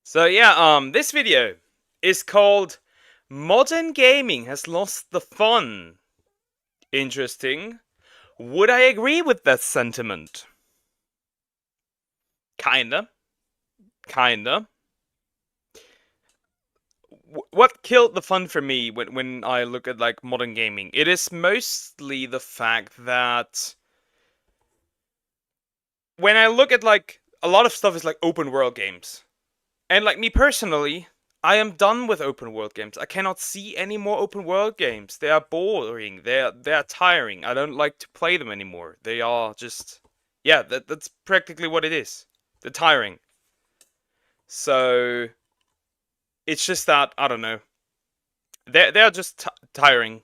So yeah, this video is called Modern Gaming Has Lost the Fun. Interesting. Would I agree with that sentiment? Kinda. Kinda. What killed the fun for me when I look at like modern gaming? It is mostly the fact that when I look at like a lot of stuff is like open world games. And like me personally, I am done with open world games. I cannot see any more open world games. They are boring. They are tiring. I don't like to play them anymore. They are just yeah, that's practically what it is. They're tiring. So it's just that I don't know. They are just tiring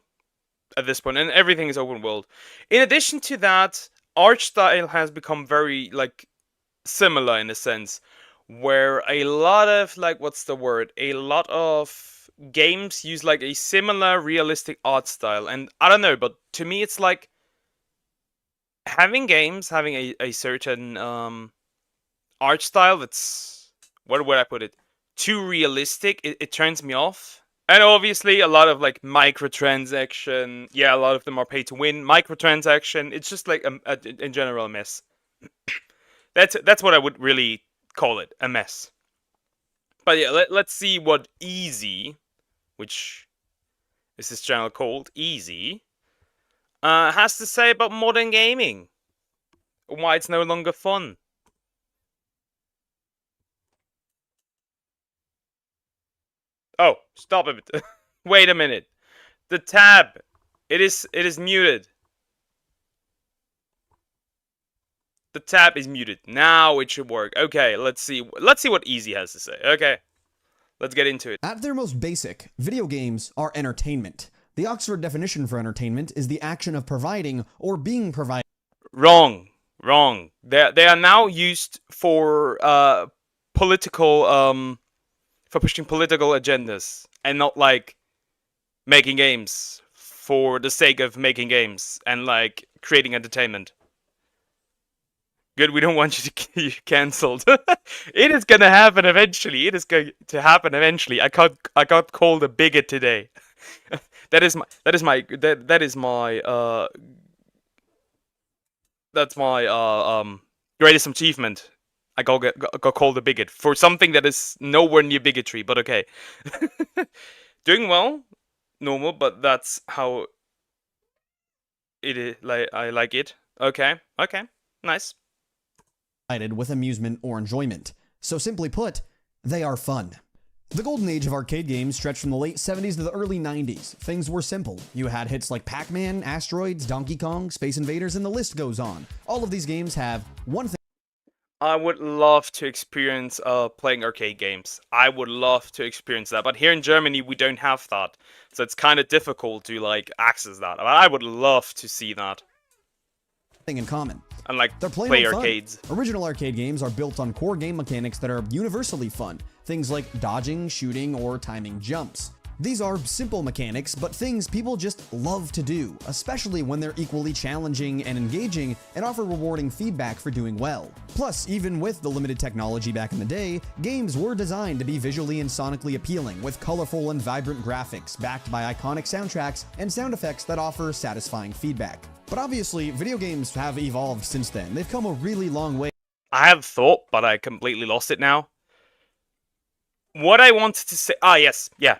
at this point, and everything is open world. In addition to that, art style has become very like similar in a sense where a lot of like what's the word a lot of games use like a similar realistic art style, and I don't know, but to me it's like having games having a certain art style that's what would I put it too realistic, it turns me off. And obviously a lot of like microtransaction, yeah, a lot of them are pay to win microtransaction. It's just like in general a mess. That's what I would really call it, a mess. But yeah, let's see what easy, which is this channel called Easy, has to say about modern gaming. Why it's no longer fun. Oh, stop it. Wait a minute. The tab. It is muted. The tab is muted. Now it should work. Okay, let's see. Let's see what Easy has to say. Okay. Let's get into it. At their most basic, video games are entertainment. The Oxford definition for entertainment is the action of providing or being provided. Wrong. Wrong. They are now used for political for pushing political agendas and not like making games for the sake of making games and like creating entertainment. Good, we don't want you to get cancelled. It is gonna happen eventually. It is going to happen eventually. I got called a bigot today. That's my greatest achievement. I got called a bigot for something that is nowhere near bigotry, but okay. Doing well, normal, but that's how it is. Like I like it. Okay, okay, nice. With amusement or enjoyment. So simply put, they are fun. The golden age of arcade games stretched from the late 70s to the early 90s. Things were simple. You had hits like Pac-Man, Asteroids, Donkey Kong, Space Invaders, and the list goes on. All of these games have one thing I would love to experience playing arcade games. I would love to experience that, but here in Germany we don't have that, so it's kind of difficult to like access that. But I would love to see that in common. and like They're plain play old fun. arcades. Original arcade games are built on core game mechanics that are universally fun. Things like dodging, shooting, or timing jumps. These are simple mechanics, but things people just love to do, especially when they're equally challenging and engaging and offer rewarding feedback for doing well. Plus, even with the limited technology back in the day, games were designed to be visually and sonically appealing, with colorful and vibrant graphics, backed by iconic soundtracks and sound effects that offer satisfying feedback. But obviously, video games have evolved since then. They've come a really long way. I have thought, but I completely lost it now. What I wanted to say. Yes, yeah.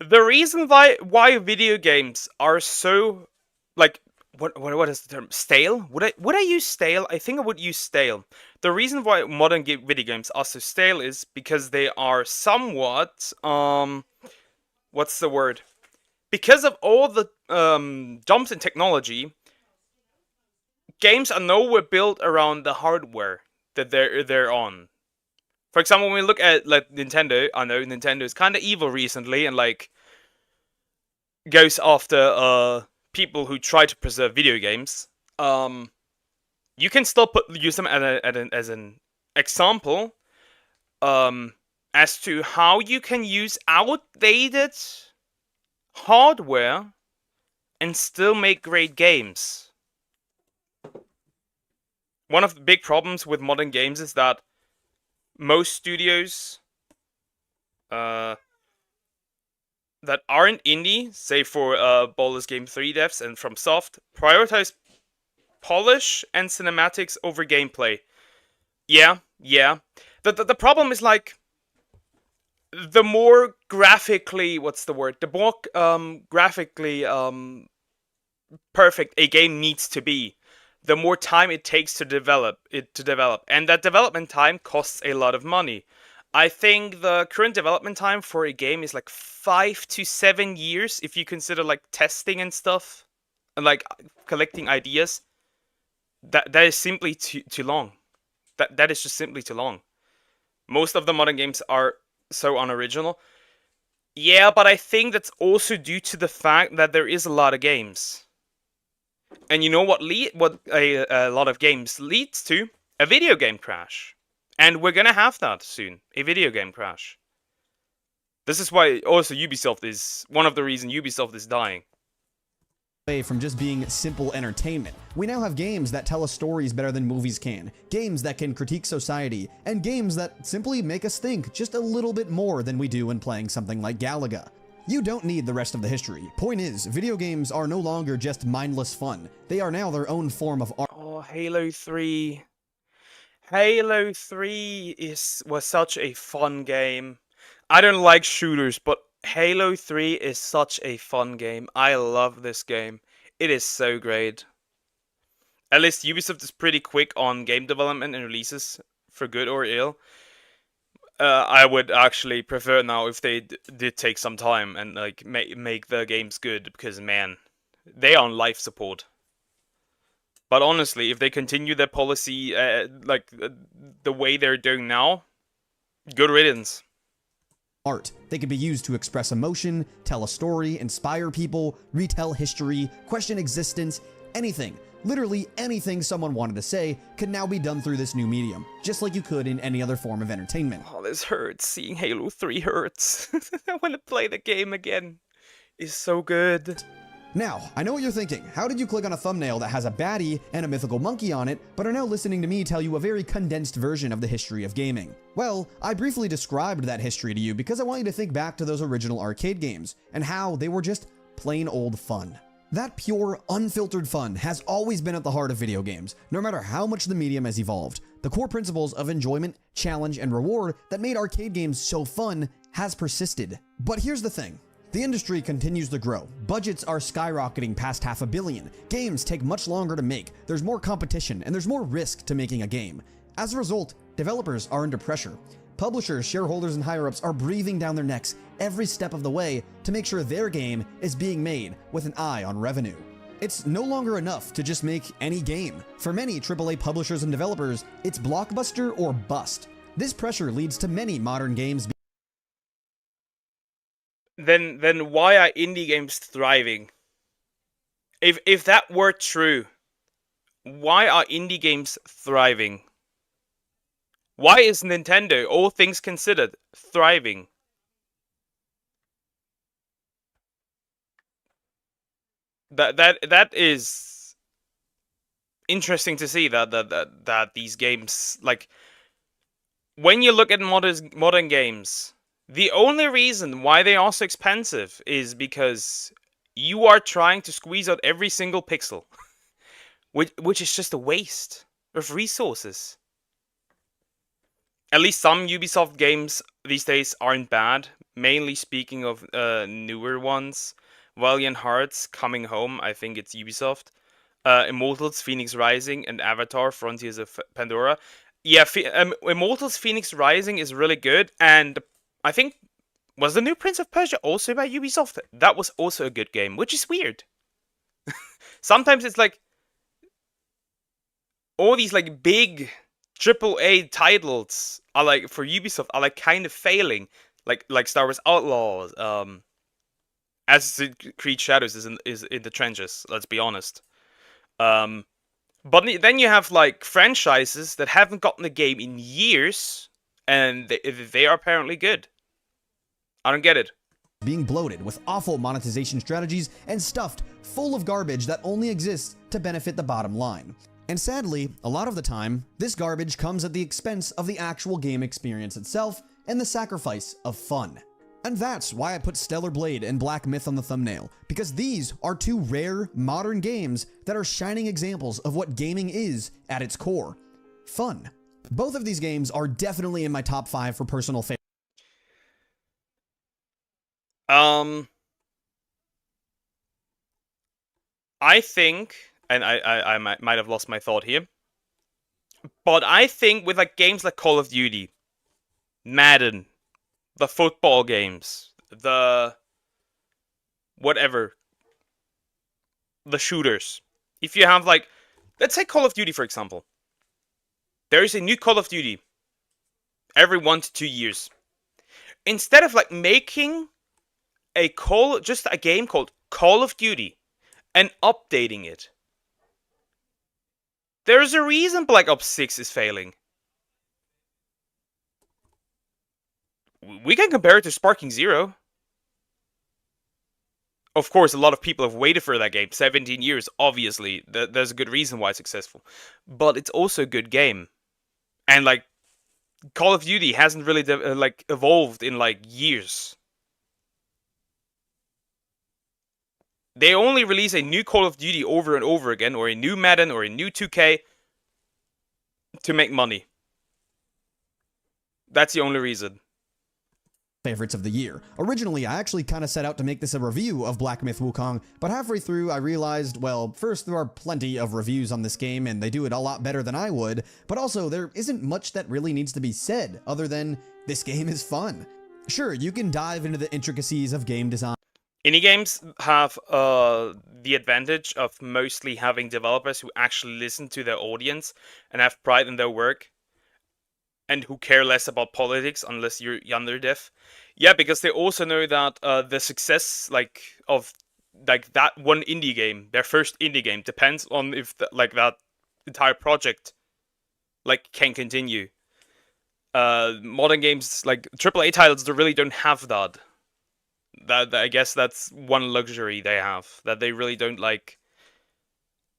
The reason why video games are so like what is the term, stale? Would I use stale? I think I would use stale. The reason why modern video games are so stale is because they are somewhat what's the word? Because of all the jumps in technology, games are nowhere built around the hardware that they're on. For example, when we look at like Nintendo, I know Nintendo is kind of evil recently and like goes after people who try to preserve video games. You can still use them as an example as to how you can use outdated hardware and still make great games. One of the big problems with modern games is that most studios uh, that aren't indie, say for Baldur's Game 3 devs and from Soft, prioritize polish and cinematics over gameplay. Yeah, yeah. The problem is like the more graphically, what's the word? The more graphically perfect a game needs to be, the more time it takes to develop, and that development time costs a lot of money. I think the current development time for a game is like 5 to 7 years if you consider like testing and stuff and like collecting ideas. That is simply too long. That is just simply too long. Most of the modern games are so unoriginal. Yeah, but I think that's also due to the fact that there is a lot of games. And you know what a lot of games leads to? A video game crash. And we're gonna have that soon. A video game crash. This is why also Ubisoft is one of the reasons Ubisoft is dying. From just being simple entertainment. We now have games that tell us stories better than movies can, games that can critique society, and games that simply make us think just a little bit more than we do when playing something like Galaga. You don't need the rest of the history. Point is, video games are no longer just mindless fun. They are now their own form of art. Oh, Halo 3. Halo 3 was such a fun game. I don't like shooters, but Halo 3 is such a fun game. I love this game. It is so great. At least Ubisoft is pretty quick on game development and releases, for good or ill. I would actually prefer now if they did take some time and like make the games good, because man, they are on life support. But honestly, if they continue their policy the way they're doing now, good riddance. Art. They can be used to express emotion, tell a story, inspire people, retell history, question existence, anything. Literally anything someone wanted to say could now be done through this new medium, just like you could in any other form of entertainment. Oh, this hurts. Seeing Halo 3 hurts. I want to play the game again. It's so good. Now, I know what you're thinking. How did you click on a thumbnail that has a baddie and a mythical monkey on it, but are now listening to me tell you a very condensed version of the history of gaming? Well, I briefly described that history to you because I want you to think back to those original arcade games, and how they were just plain old fun. That pure, unfiltered fun has always been at the heart of video games, no matter how much the medium has evolved. The core principles of enjoyment, challenge, and reward that made arcade games so fun has persisted. But here's the thing. The industry continues to grow. Budgets are skyrocketing past $500 million. Games take much longer to make. There's more competition, and there's more risk to making a game. As a result, developers are under pressure. Publishers, shareholders, and higher-ups are breathing down their necks every step of the way to make sure their game is being made with an eye on revenue. It's no longer enough to just make any game. For many AAA publishers and developers, it's blockbuster or bust. This pressure leads to many modern games. Then why are indie games thriving? If that were true, why are indie games thriving? Why is Nintendo, all things considered, thriving? That is interesting to see that these games, like, when you look at modern games, the only reason why they are so expensive is because you are trying to squeeze out every single pixel, which is just a waste of resources. At least some Ubisoft games these days aren't bad. Mainly speaking of newer ones, Valiant Hearts, Coming Home, I think it's Ubisoft. Immortals, Phoenix Rising, and Avatar: Frontiers of Pandora. Yeah, Immortals: Phoenix Rising is really good, and I think, was the new Prince of Persia also by Ubisoft? That was also a good game, which is weird. Sometimes it's like all these like big AAA titles are like for Ubisoft are like kind of failing, like Star Wars Outlaws, Assassin's Creed Shadows is in the trenches. Let's be honest. But then you have like franchises that haven't gotten a game in years, and they are apparently good. I don't get it. Being bloated with awful monetization strategies and stuffed full of garbage that only exists to benefit the bottom line. And sadly, a lot of the time, this garbage comes at the expense of the actual game experience itself and the sacrifice of fun. And that's why I put Stellar Blade and Black Myth on the thumbnail, because these are two rare, modern games that are shining examples of what gaming is at its core: fun. Both of these games are definitely in my top 5 for personal favorites. I think, and I might have lost my thought here, but I think with like games like Call of Duty, Madden, the football games, the whatever, the shooters. If you have like, let's say Call of Duty for example, there is a new Call of Duty every 1 to 2 years. Instead of like making just a game called Call of Duty and updating it, there's a reason Black Ops 6 is failing. We can compare it to Sparking Zero. Of course, a lot of people have waited for that game. 17 years, obviously. There's a good reason why it's successful. But it's also a good game. And, like, Call of Duty hasn't really, evolved in, like, years. They only release a new Call of Duty over and over again, or a new Madden, or a new 2K, to make money. That's the only reason. Favorites of the year. Originally, I actually kind of set out to make this a review of Black Myth Wukong, but halfway through I realized, well, first there are plenty of reviews on this game and they do it a lot better than I would, but also there isn't much that really needs to be said other than this game is fun. Sure, you can dive into the intricacies of game design. Indie games have the advantage of mostly having developers who actually listen to their audience and have pride in their work, and who care less about politics unless you're younger dev. Yeah, because they also know that the success of that one indie game, their first indie game, depends on if that entire project can continue. Modern games like AAA titles, they really don't have that. That I guess that's one luxury they have, that they really don't like.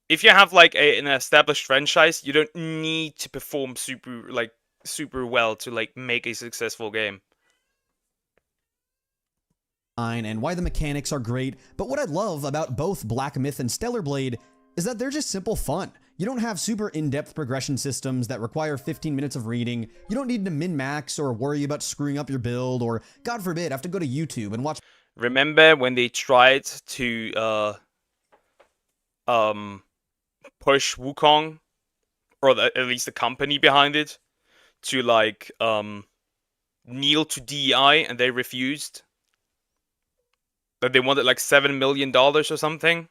If you have an established franchise, you don't need to perform super well to make a successful game. And why the mechanics are great, but what I love about both Black Myth and Stellar Blade is that they're just simple fun. You don't have super in-depth progression systems that require 15 minutes of reading. You don't need to min-max or worry about screwing up your build, or God forbid have to go to YouTube and watch. Remember when they tried to push Wukong, or at least the company behind it, to kneel to DEI, and they refused? That they wanted $7 million or something?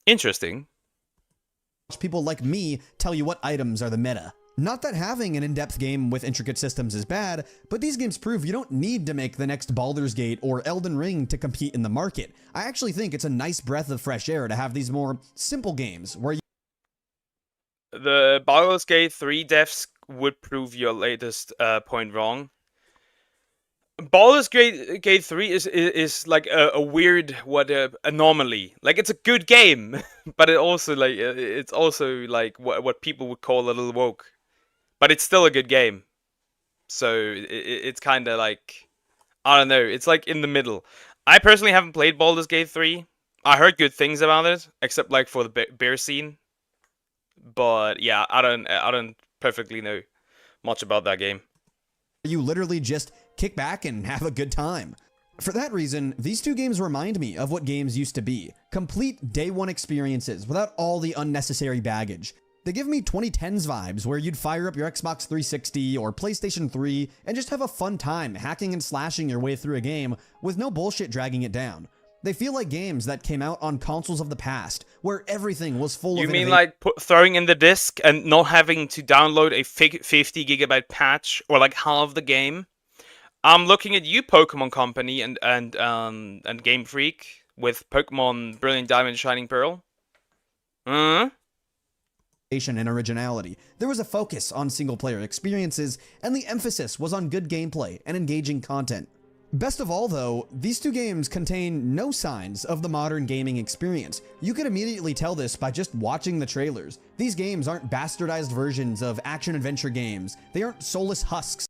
Interesting. People like me tell you what items are the meta. Not that having an in-depth game with intricate systems is bad, but these games prove you don't need to make the next Baldur's Gate or Elden Ring to compete in the market. I actually think it's a nice breath of fresh air to have these more simple games where the Baldur's Gate 3 devs would prove your latest point wrong. Baldur's Gate 3 is like a weird anomaly. It's a good game, but it's also what people would call a little woke. But it's still a good game. So it's kind of I don't know, it's in the middle. I personally haven't played Baldur's Gate 3. I heard good things about it, except for the bear scene. But yeah, I don't perfectly know much about that game. You literally just kick back and have a good time. For that reason, these two games remind me of what games used to be. Complete day one experiences without all the unnecessary baggage. They give me 2010s vibes where you'd fire up your Xbox 360 or PlayStation 3 and just have a fun time hacking and slashing your way through a game with no bullshit dragging it down. They feel like games that came out on consoles of the past, where everything was full of You mean throwing in the disc and not having to download a 50 gigabyte patch or half the game? I'm looking at you, Pokemon Company and Game Freak, with Pokemon Brilliant Diamond Shining Pearl. And originality. There was a focus on single-player experiences, and the emphasis was on good gameplay and engaging content. Best of all though, these two games contain no signs of the modern gaming experience. You could immediately tell this by just watching the trailers. These games aren't bastardized versions of action-adventure games. They aren't soulless husks.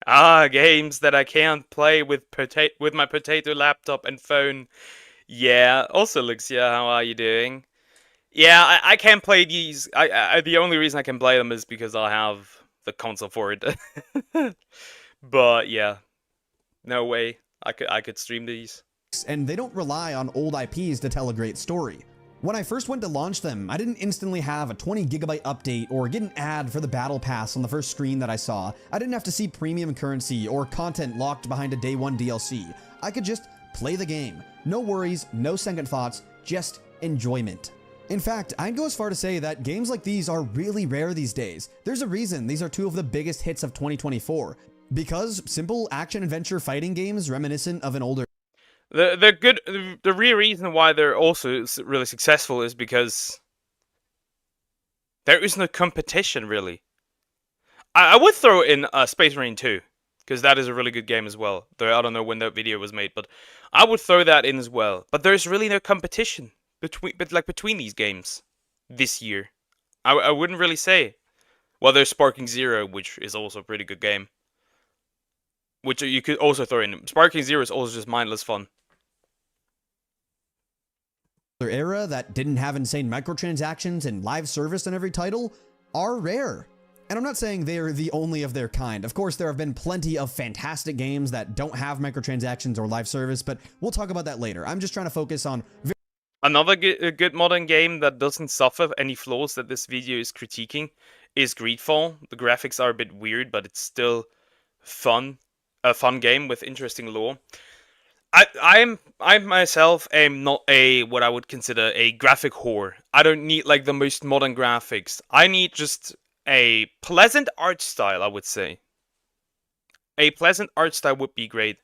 Ah, games that I can't play with my potato laptop and phone. Yeah, also Luxia, how are you doing? Yeah, I can't play these. The only reason I can play them is because I have the console for it. But yeah, no way I could stream these. And they don't rely on old IPs to tell a great story. When I first went to launch them, I didn't instantly have a 20 gigabyte update or get an ad for the battle pass on the first screen that I saw. I didn't have to see premium currency or content locked behind a day one DLC. I could just play the game. No worries, no second thoughts, just enjoyment. In fact, I'd go as far to say that games like these are really rare these days. There's a reason these are two of the biggest hits of 2024. Because simple action-adventure fighting games reminiscent of an older... They're good. The real reason why they're also really successful is because there is no competition, really. I would throw in Space Marine 2, because that is a really good game as well. Though I don't know when that video was made, but I would throw that in as well. But there's really no competition between these games this year. I wouldn't really say. Well, there's Sparking Zero, which is also a pretty good game, which you could also throw in. Sparking Zero is also just mindless fun. era that didn't have insane microtransactions and live service in every title are rare. And I'm not saying they're the only of their kind. Of course, there have been plenty of fantastic games that don't have microtransactions or live service, but we'll talk about that later. I'm just trying to focus on... Another good modern game that doesn't suffer any flaws that this video is critiquing is Greedfall. The graphics are a bit weird, but it's still fun. A fun game with interesting lore. I myself am not what I would consider a graphic whore. I don't need like the most modern graphics. I need just a pleasant art style, I would say. A pleasant art style would be great.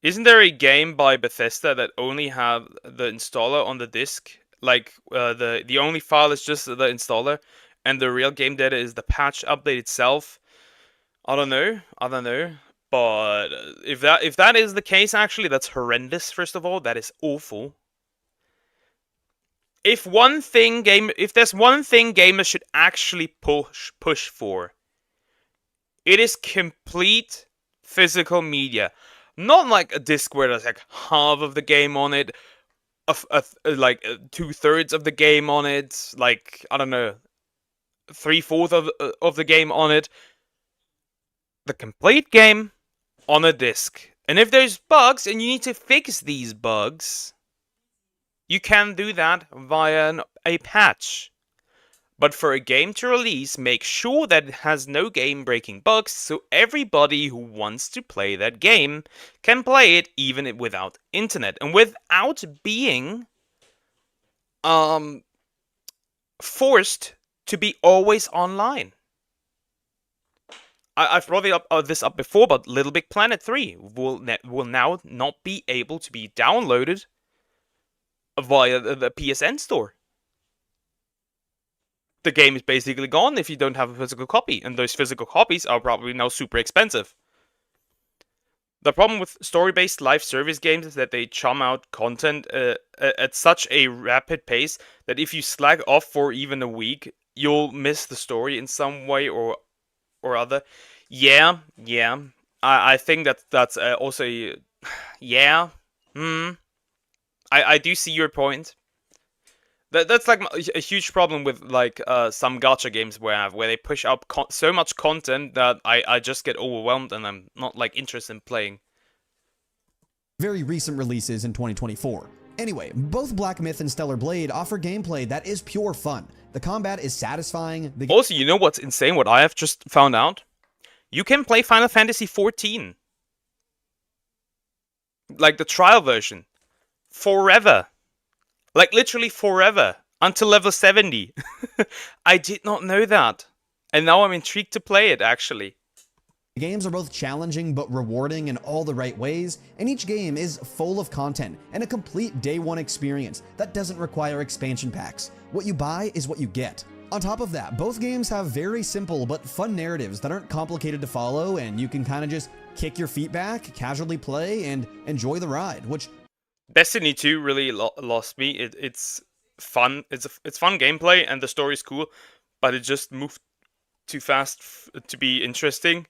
Isn't there a game by Bethesda that only have the installer on the disc? Like the only file is just the installer, and the real game data is the patch update itself. I don't know. But if that is the case, actually, that's horrendous. First of all, that is awful. If there's one thing gamers should actually push for, it is complete physical media. Not like a disc where there's like half of the game on it, like 2/3 of the game on it, like I don't know, 3/4 of the game on it. The complete game on a disc. And if there's bugs and you need to fix these bugs, you can do that via a patch. But for a game to release, make sure that it has no game-breaking bugs, so everybody who wants to play that game can play it even without internet and without being forced to be always online. I've brought this up before, but Little Big Planet 3 will now not be able to be downloaded via the PSN store. The game is basically gone if you don't have a physical copy, and those physical copies are probably now super expensive. The problem with story-based live service games is that they churn out content at such a rapid pace that if you slack off for even a week, you'll miss the story in some way or other. Yeah. I think that's also... Yeah. I do see your point. That's like a huge problem with like some gacha games where they push up so much content that I just get overwhelmed and I'm not like interested in playing. Very recent releases in 2024. Anyway, both Black Myth and Stellar Blade offer gameplay that is pure fun. The combat is satisfying. Also, you know what's insane? What I have just found out? You can play Final Fantasy XIV. Like the trial version. Forever. Like literally forever. Until level 70. I did not know that. And now I'm intrigued to play it, actually. The games are both challenging but rewarding in all the right ways, and each game is full of content and a complete day one experience that doesn't require expansion packs. What you buy is what you get. On top of that, both games have very simple but fun narratives that aren't complicated to follow, and you can kind of just kick your feet back, casually play, and enjoy the ride, which Destiny 2 really lost me. It's fun. It's fun gameplay and the story's cool, but it just moved too fast to be interesting.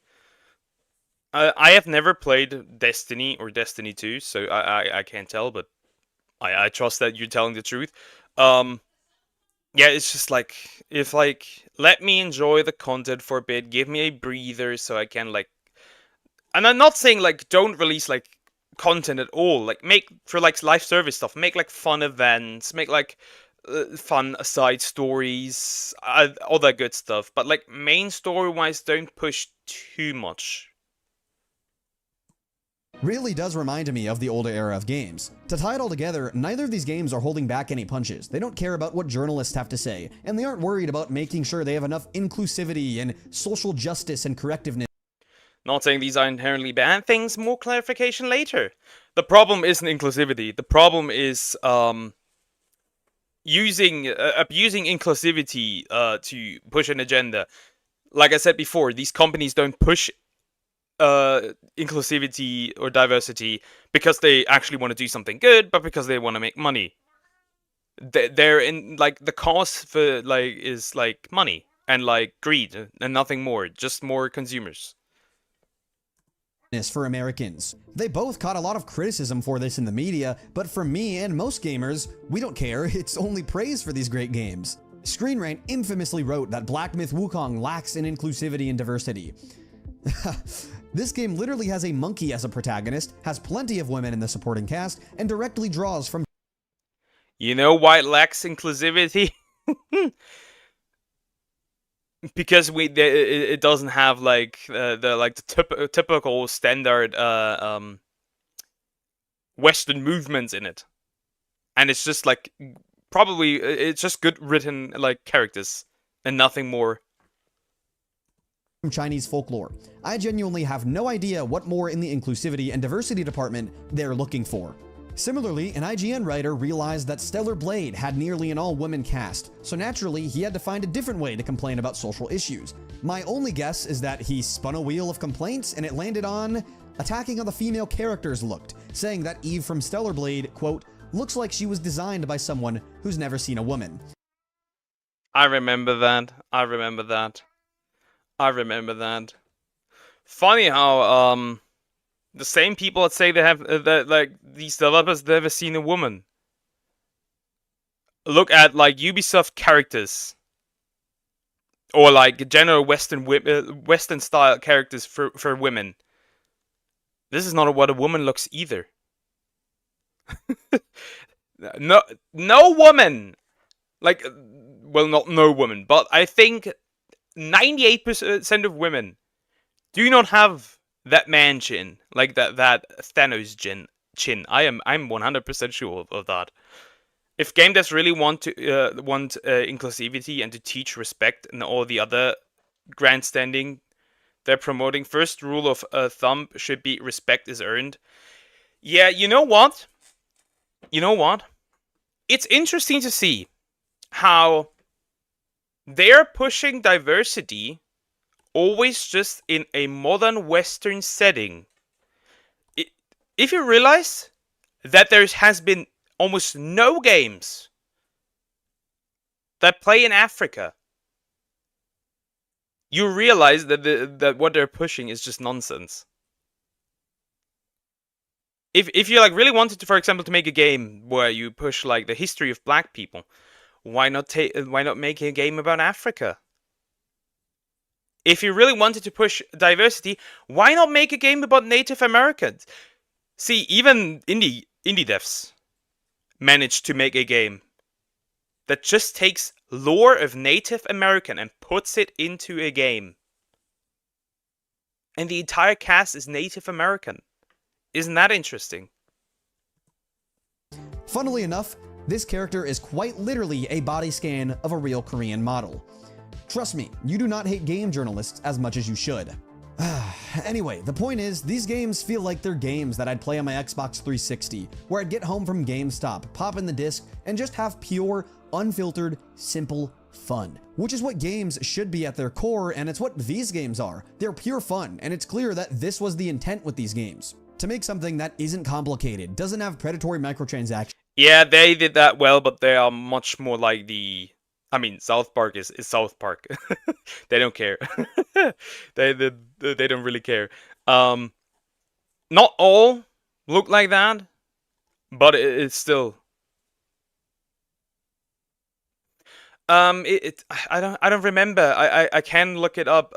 I have never played Destiny or Destiny 2, so I can't tell, but I trust that you're telling the truth. Um, yeah, it's just like, if like, let me enjoy the content for a bit, give me a breather so I can like, and I'm not saying like don't release like content at all, like make for like live service stuff, make like fun events, make like fun side stories, all that good stuff, but like main story wise don't push too much. really does remind me of the older era of games. To tie it all together, neither of these games are holding back any punches. They don't care about what journalists have to say, and they aren't worried about making sure they have enough inclusivity and social justice and correctiveness. Not saying these are inherently bad things, more clarification later. The problem isn't inclusivity. The problem is abusing inclusivity to push an agenda. Like I said before, these companies don't push inclusivity or diversity because they actually want to do something good, but because they want to make money. They're in like the cause for like is like money and like greed and nothing more, just more consumers. For Americans. They both caught a lot of criticism for this in the media, but for me and most gamers, we don't care. It's only praise for these great games. Screen Rant infamously wrote that Black Myth Wukong lacks in inclusivity and diversity. This game literally has a monkey as a protagonist, has plenty of women in the supporting cast, and directly draws from... You know why it lacks inclusivity? Because it doesn't have like the typical standard Western movements in it, and it's just like probably it's just good written like characters and nothing more. Chinese folklore. I genuinely have no idea what more in the inclusivity and diversity department they're looking for. Similarly, an IGN writer realized that Stellar Blade had nearly an all-women cast, so naturally he had to find a different way to complain about social issues. My only guess is that he spun a wheel of complaints and it landed on attacking how the female characters looked, saying that Eve from Stellar Blade, quote, looks like she was designed by someone who's never seen a woman. I remember that. I remember that. I remember that. Funny how the same people that say they have that like these developers never seen a woman. Look at like Ubisoft characters, or like general Western style characters for women. This is not what a woman looks either. No woman, like, well, not no woman, but I think 98% of women do not have that man chin, like that Thanos chin. I'm 100% sure of that. If game devs really want inclusivity and to teach respect and all the other grandstanding they're promoting, first rule of thumb should be respect is earned. Yeah, you know what? It's interesting to see how they're pushing diversity always just in a modern Western setting. If you realize that there has been almost no games that play in Africa, you realize that that what they're pushing is just nonsense. If you like really wanted to, for example, to make a game where you push like the history of black people, why not make a game about Africa? If you really wanted to push diversity, why not make a game about Native Americans? See, even indie devs managed to make a game that just takes lore of Native American and puts it into a game. And the entire cast is Native American. Isn't that interesting? Funnily enough, this character is quite literally a body scan of a real Korean model. Trust me, you do not hate game journalists as much as you should. Anyway, the point is, these games feel like they're games that I'd play on my Xbox 360, where I'd get home from GameStop, pop in the disc, and just have pure, unfiltered, simple fun, which is what games should be at their core, and it's what these games are. They're pure fun, and it's clear that this was the intent with these games. To make something that isn't complicated, doesn't have predatory microtransactions. Yeah, they did that well, but they are much more like the. I mean, South Park is South Park. They don't care. They don't really care. Not all look like that, but it's still. I don't remember. I can look it up.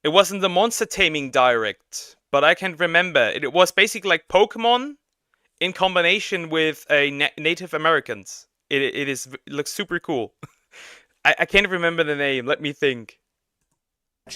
It wasn't the Monster Taming Direct, but I can remember it was basically like Pokemon in combination with a Native Americans. It looks super cool. I can't remember the name. Let me think.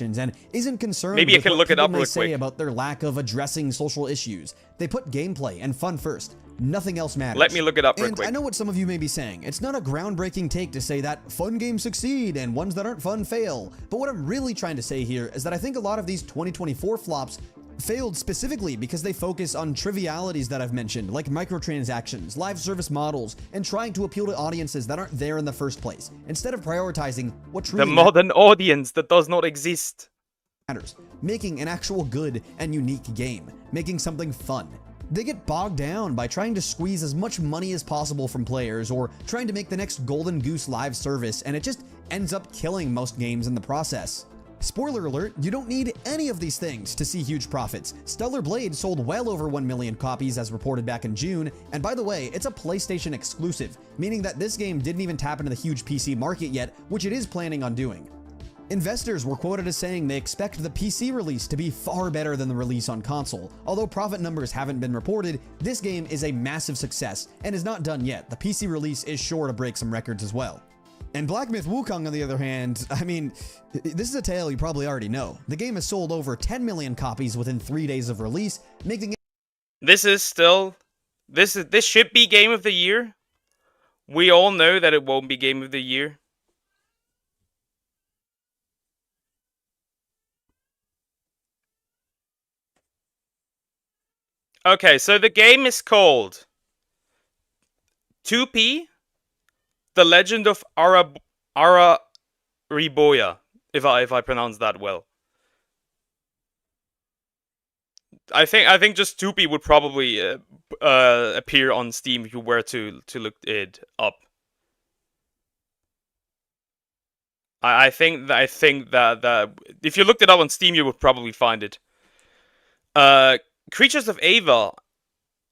And isn't concerned Maybe I with can what look it people up may real say quick. about their lack of addressing social issues. They put gameplay and fun first. Nothing else matters. Let me look it up real And quick. I know what some of you may be saying. It's not a groundbreaking take to say that fun games succeed and ones that aren't fun fail. But what I'm really trying to say here is that I think a lot of these 2024 flops failed specifically because they focus on trivialities that I've mentioned, like microtransactions, live service models, and trying to appeal to audiences that aren't there in the first place, instead of prioritizing what The truly modern audience that does not exist. matters, making an actual good and unique game, making something fun. They get bogged down by trying to squeeze as much money as possible from players or trying to make the next Golden Goose live service, and it just ends up killing most games in the process. Spoiler alert, you don't need any of these things to see huge profits. Stellar Blade sold well over 1 million copies as reported back in June, and by the way, it's a PlayStation exclusive, meaning that this game didn't even tap into the huge PC market yet, which it is planning on doing. Investors were quoted as saying they expect the PC release to be far better than the release on console. Although profit numbers haven't been reported, this game is a massive success and is not done yet. The PC release is sure to break some records as well. And Black Myth Wukong, on the other hand, I mean, this is a tale you probably already know. The game has sold over 10 million copies within 3 days of release, making it This is still. This should be Game of the Year. We all know that it won't be Game of the Year. Okay, so the game is called 2P, The Legend of Arariboya, if I pronounce that well. I think just 2P would probably appear on Steam if you were to look it up. I think that if you looked it up on Steam, you would probably find it. Creatures of Ava.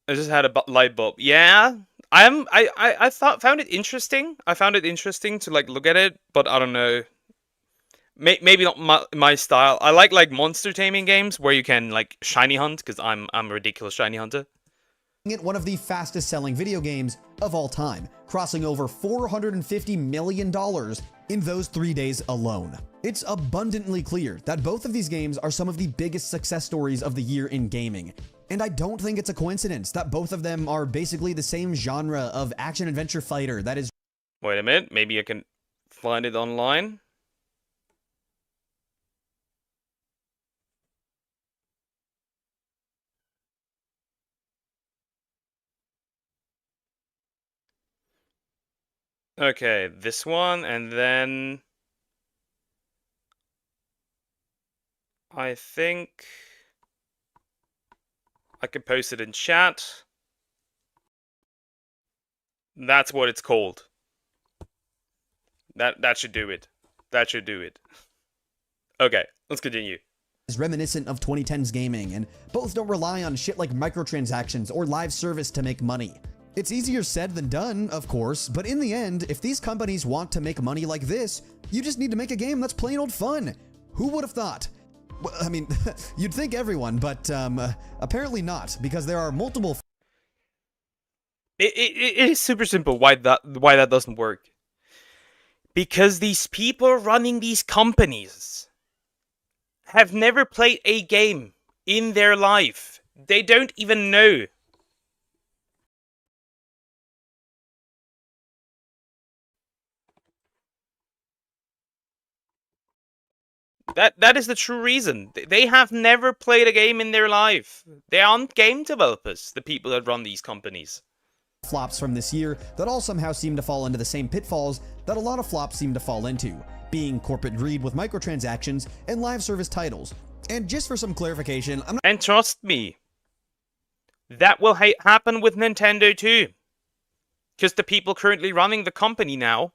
I just had a light bulb. Yeah, found it interesting. I found it interesting to like look at it, but I don't know. Maybe not my style. I like monster taming games where you can like shiny hunt because I'm a ridiculous shiny hunter. it one of the fastest selling video games of all time, crossing over $450 million in those 3 days alone. It's abundantly clear that both of these games are some of the biggest success stories of the year in gaming. And I don't think it's a coincidence that both of them are basically the same genre of action-adventure fighter that is. Wait a minute, maybe I can find it online. Okay, this one, and then I think I can post it in chat. That's what it's called. That should do it. That should do it. Okay, let's continue. Is reminiscent of 2010s gaming, and both don't rely on shit like microtransactions or live service to make money. It's easier said than done, of course, but in the end, if these companies want to make money like this, you just need to make a game that's plain old fun. Who would have thought? Well, I mean, you'd think everyone, but apparently not, because there are multiple. It is super simple why that doesn't work. Because these people running these companies have never played a game in their life. They don't even know. That is the true reason. They have never played a game in their life. They aren't game developers, the people that run these companies. flops from this year that all somehow seem to fall into the same pitfalls that a lot of flops seem to fall into, being corporate greed with microtransactions and live service titles. And just for some clarification, I'm not— And trust me, that will happen with Nintendo too. Because the people currently running the company now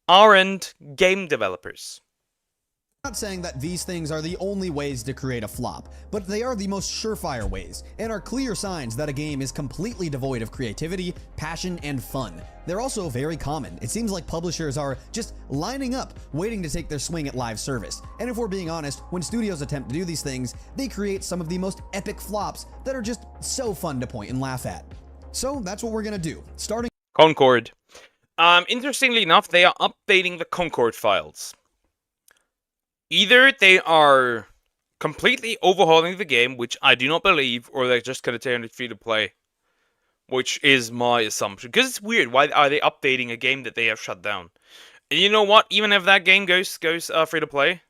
aren't game developers. not saying that these things are the only ways to create a flop, but they are the most surefire ways, and are clear signs that a game is completely devoid of creativity, passion, and fun. They're also very common. It seems like publishers are just lining up, waiting to take their swing at live service. And if we're being honest, when studios attempt to do these things, they create some of the most epic flops that are just so fun to point and laugh at. So that's what we're gonna do, starting Concord. Interestingly enough, they are updating the Concord files. Either they are completely overhauling the game, which I do not believe, or they're just going to turn it free to play, which is my assumption. Because it's weird. Why are they updating a game that they have shut down? And you know what? Even if that game goes free to play,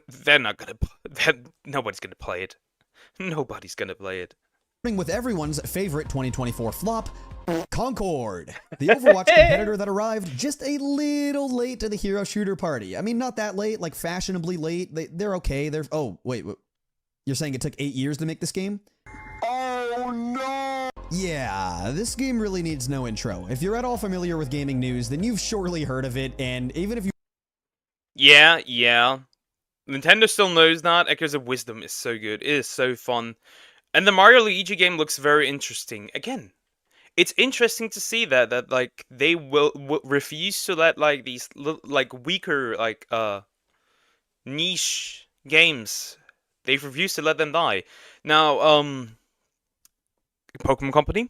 they're not gonna. Nobody's gonna play it. Nobody's gonna play it. with everyone's favorite 2024 flop, Concord, the Overwatch competitor that arrived just a little late to the hero shooter party. I mean, not that late, like fashionably late. They're okay. Oh, wait, you're saying it took 8 years to make this game? Oh no! Yeah, this game really needs no intro. If you're at all familiar with gaming news, then you've surely heard of it, and even if you— Yeah. Nintendo still knows that. Echoes of Wisdom is so good. It is so fun. And the Mario Luigi game looks very interesting. Again, it's interesting to see that like they will refuse to let like these like weaker like niche games. They refuse to let them die. Now, Pokemon Company,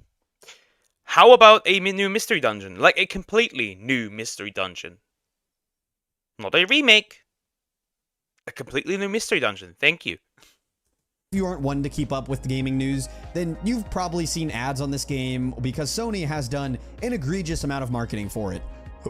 how about a new mystery dungeon? Like a completely new mystery dungeon. Not a remake. A completely new mystery dungeon. Thank you. If you aren't one to keep up with gaming news, then you've probably seen ads on this game because Sony has done an egregious amount of marketing for it,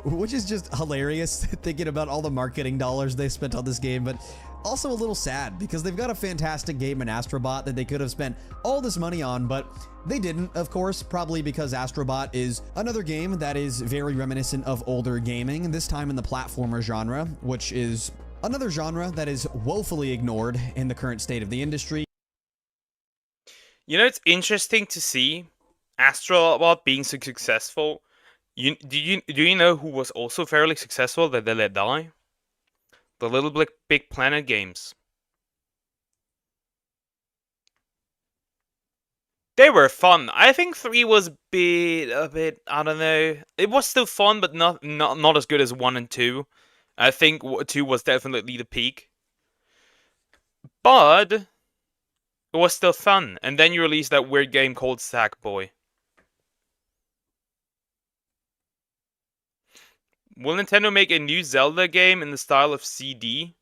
which is just hilarious thinking about all the marketing dollars they spent on this game, but also a little sad because they've got a fantastic game in Astrobot that they could have spent all this money on, but they didn't, of course, probably because Astrobot is another game that is very reminiscent of older gaming, this time in the platformer genre, which is another genre that is woefully ignored in the current state of the industry. You know, it's interesting to see Astrobot being so successful. Do you know who was also fairly successful that they let die? The Little Big Planet games. They were fun. I think 3 was a bit, I don't know. It was still fun, but not as good as 1 and 2. I think 2 was definitely the peak. But it was still fun. And then you released that weird game called Sackboy. Will Nintendo make a new Zelda game in the style of CD?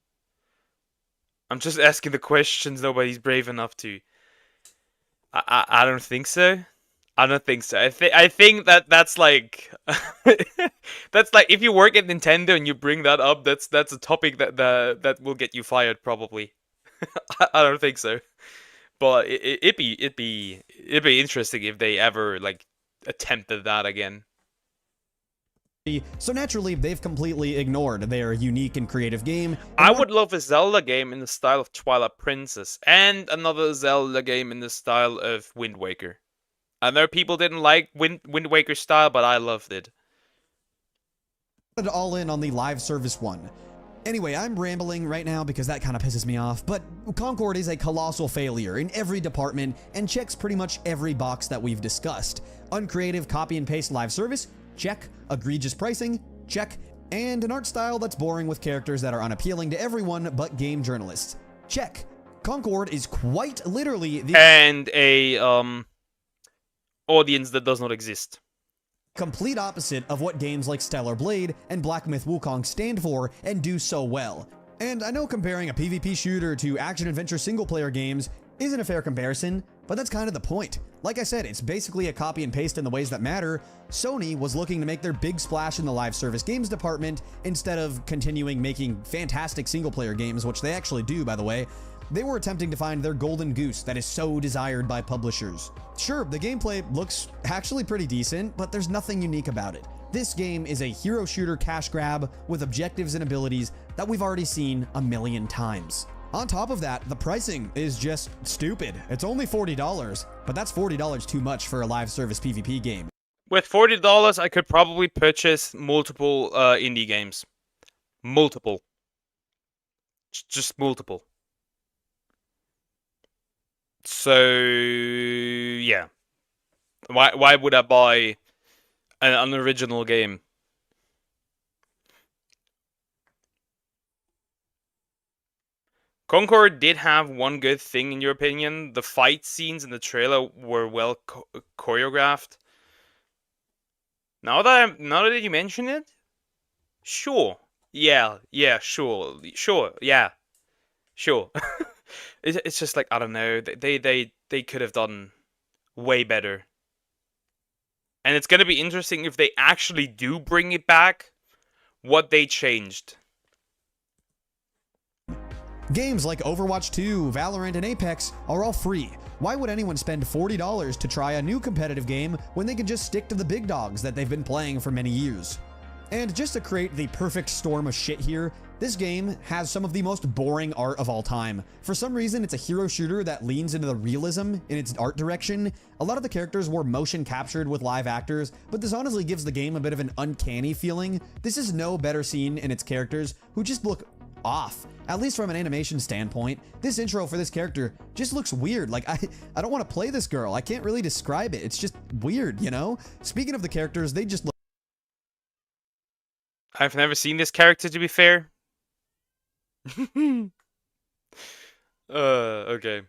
I'm just asking the questions nobody's brave enough to. I don't think so. I don't think so. I think that's like that's like if you work at Nintendo and you bring that up, that's a topic that will get you fired probably. I don't think so. But it'd be interesting if they ever like attempted that again. So naturally, they've completely ignored their unique and creative game. I would love a Zelda game in the style of Twilight Princess, and another Zelda game in the style of Wind Waker. I know people didn't like Wind Waker's style, but I loved it. All in on the live service one. Anyway, I'm rambling right now because that kind of pisses me off, but Concord is a colossal failure in every department and checks pretty much every box that we've discussed. Uncreative copy and paste live service? Check. Egregious pricing? Check. And an art style that's boring with characters that are unappealing to everyone but game journalists? Check. Concord is quite literally the— and a audience that does not exist. Complete opposite of what games like Stellar Blade and Black Myth Wukong stand for and do so well. And I know comparing a PvP shooter to action-adventure single-player games isn't a fair comparison, but that's kind of the point. Like I said, it's basically a copy and paste in the ways that matter. Sony was looking to make their big splash in the live service games department instead of continuing making fantastic single-player games, which they actually do, by the way. They were attempting to find their golden goose that is so desired by publishers. Sure, the gameplay looks actually pretty decent, but there's nothing unique about it. This game is a hero shooter cash grab with objectives and abilities that we've already seen a million times. On top of that, the pricing is just stupid. It's only $40, but that's $40 too much for a live service PvP game. With $40, I could probably purchase multiple indie games. Multiple. Just multiple. So yeah, why would I buy an original game? Concord did have one good thing, in your opinion. The fight scenes in the trailer were well choreographed. Now that you mention it, sure, yeah, sure, yeah, sure. It's just like, I don't know. They could have done way better. And it's gonna be interesting if they actually do bring it back, what they changed. Games like Overwatch 2, Valorant, and Apex are all free. Why would anyone spend $40 to try a new competitive game when they can just stick to the big dogs that they've been playing for many years? And just to create the perfect storm of shit here, this game has some of the most boring art of all time. For some reason, it's a hero shooter that leans into the realism in its art direction. A lot of the characters were motion captured with live actors, but this honestly gives the game a bit of an uncanny feeling. This is no better seen in its characters, who just look off, at least from an animation standpoint. This intro for this character just looks weird. Like, I don't want to play this girl. I can't really describe it. It's just weird, you know? Speaking of the characters, they just look... I've never seen this character, to be fair. Okay.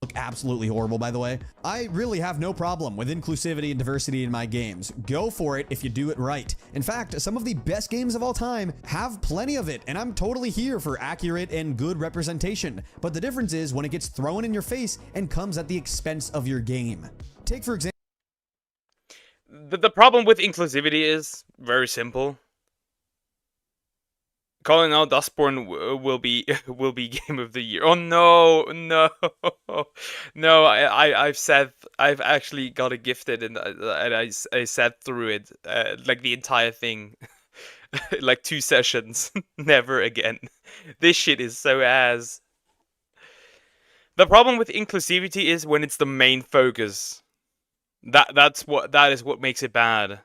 Look absolutely horrible, by the way. I really have no problem with inclusivity and diversity in my games. Go for it if you do it right. In fact, some of the best games of all time have plenty of it, and I'm totally here for accurate and good representation. But the difference is when it gets thrown in your face and comes at the expense of your game. Take, for example... The problem with inclusivity is very simple. Calling out Dustborn will be game of the year. Oh no, no, no! I've actually got it gifted, and I sat through it like the entire thing, like 2 sessions. Never again. This shit is so ass. The problem with inclusivity is when it's the main focus. That is what makes it bad.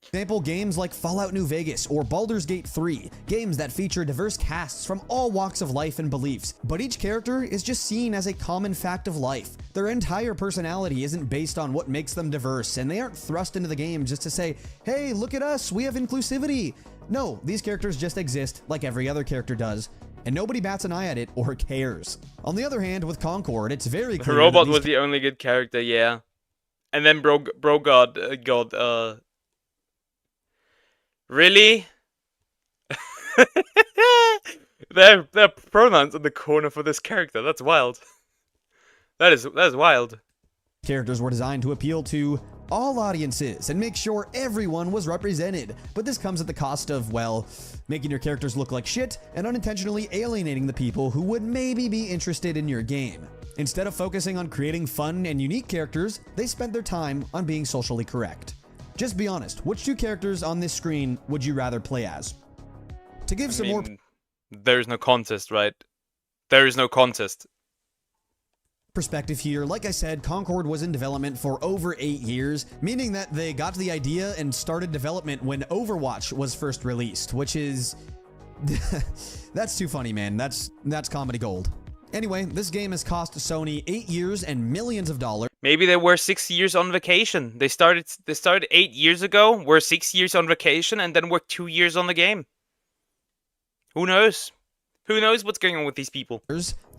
Example, games like Fallout New Vegas or Baldur's Gate 3, games that feature diverse casts from all walks of life and beliefs, but each character is just seen as a common fact of life. Their entire personality isn't based on what makes them diverse, and they aren't thrust into the game just to say, hey, look at us, we have inclusivity. No, these characters just exist like every other character does, and nobody bats an eye at it or cares. On the other hand, with Concord, it's very clear Robot was the only good character, yeah. And then bro got really? There are pronouns in the corner for this character. That's wild. That is wild. Characters were designed to appeal to all audiences and make sure everyone was represented, but this comes at the cost of, well, making your characters look like shit and unintentionally alienating the people who would maybe be interested in your game. Instead of focusing on creating fun and unique characters, they spent their time on being socially correct. Just be honest, which 2 characters on this screen would you rather play as? To give some more... There's no contest, right? There is no contest. Perspective here, like I said, Concord was in development for over 8 years, meaning that they got the idea and started development when Overwatch was first released, which is... that's too funny, man. That's comedy gold. Anyway, this game has cost Sony 8 years and millions of dollars. Maybe they were 6 years on vacation. They started 8 years ago, were 6 years on vacation, and then worked 2 years on the game. Who knows? Who knows what's going on with these people?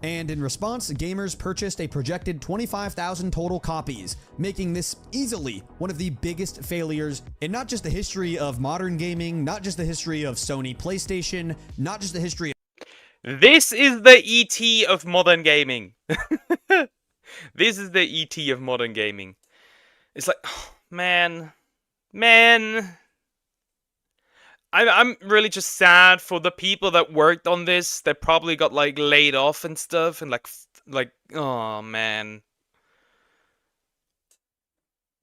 And in response, gamers purchased a projected 25,000 total copies, making this easily one of the biggest failures in not just the history of modern gaming, not just the history of Sony PlayStation, not just the history of... This is the ET of modern gaming. This is the ET of modern gaming. It's like, oh, man. I'm really just sad for the people that worked on this. They probably got like laid off and stuff, and like oh man.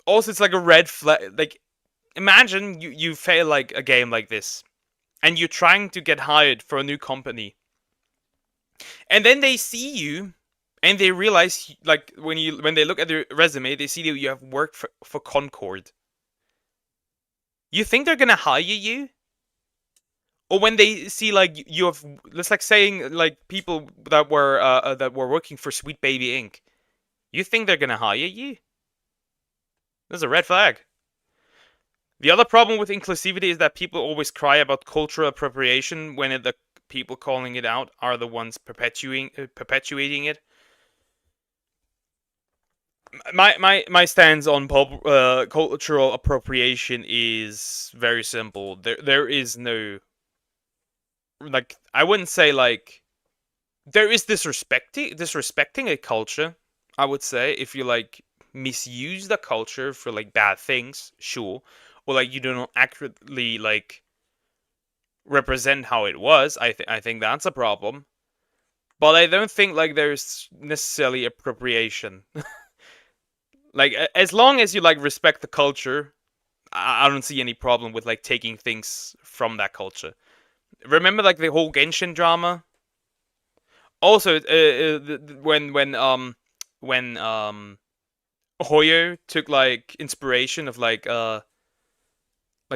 Also, it's like a red flag. Like, imagine you fail like a game like this, and you're trying to get hired for a new company, and then they see you, and they realize like when they look at your resume, they see that you have worked for Concord. You think they're gonna hire you? Or when they see like you have, it's like saying like people that were working for Sweet Baby Inc. You think they're gonna hire you? There's a red flag. The other problem with inclusivity is that people always cry about cultural appropriation when the people calling it out are the ones perpetuating it. My stance on cultural appropriation is very simple. There is no, like, I wouldn't say like there is disrespecting a culture. I would say if you like misuse the culture for like bad things, sure, or like you do not accurately like represent how it was. I think that's a problem. But I don't think like there's necessarily appropriation. Like as long as you like respect the culture, I don't see any problem with like taking things from that culture. Remember like the whole Genshin drama? Also, when Hoyo took like inspiration of like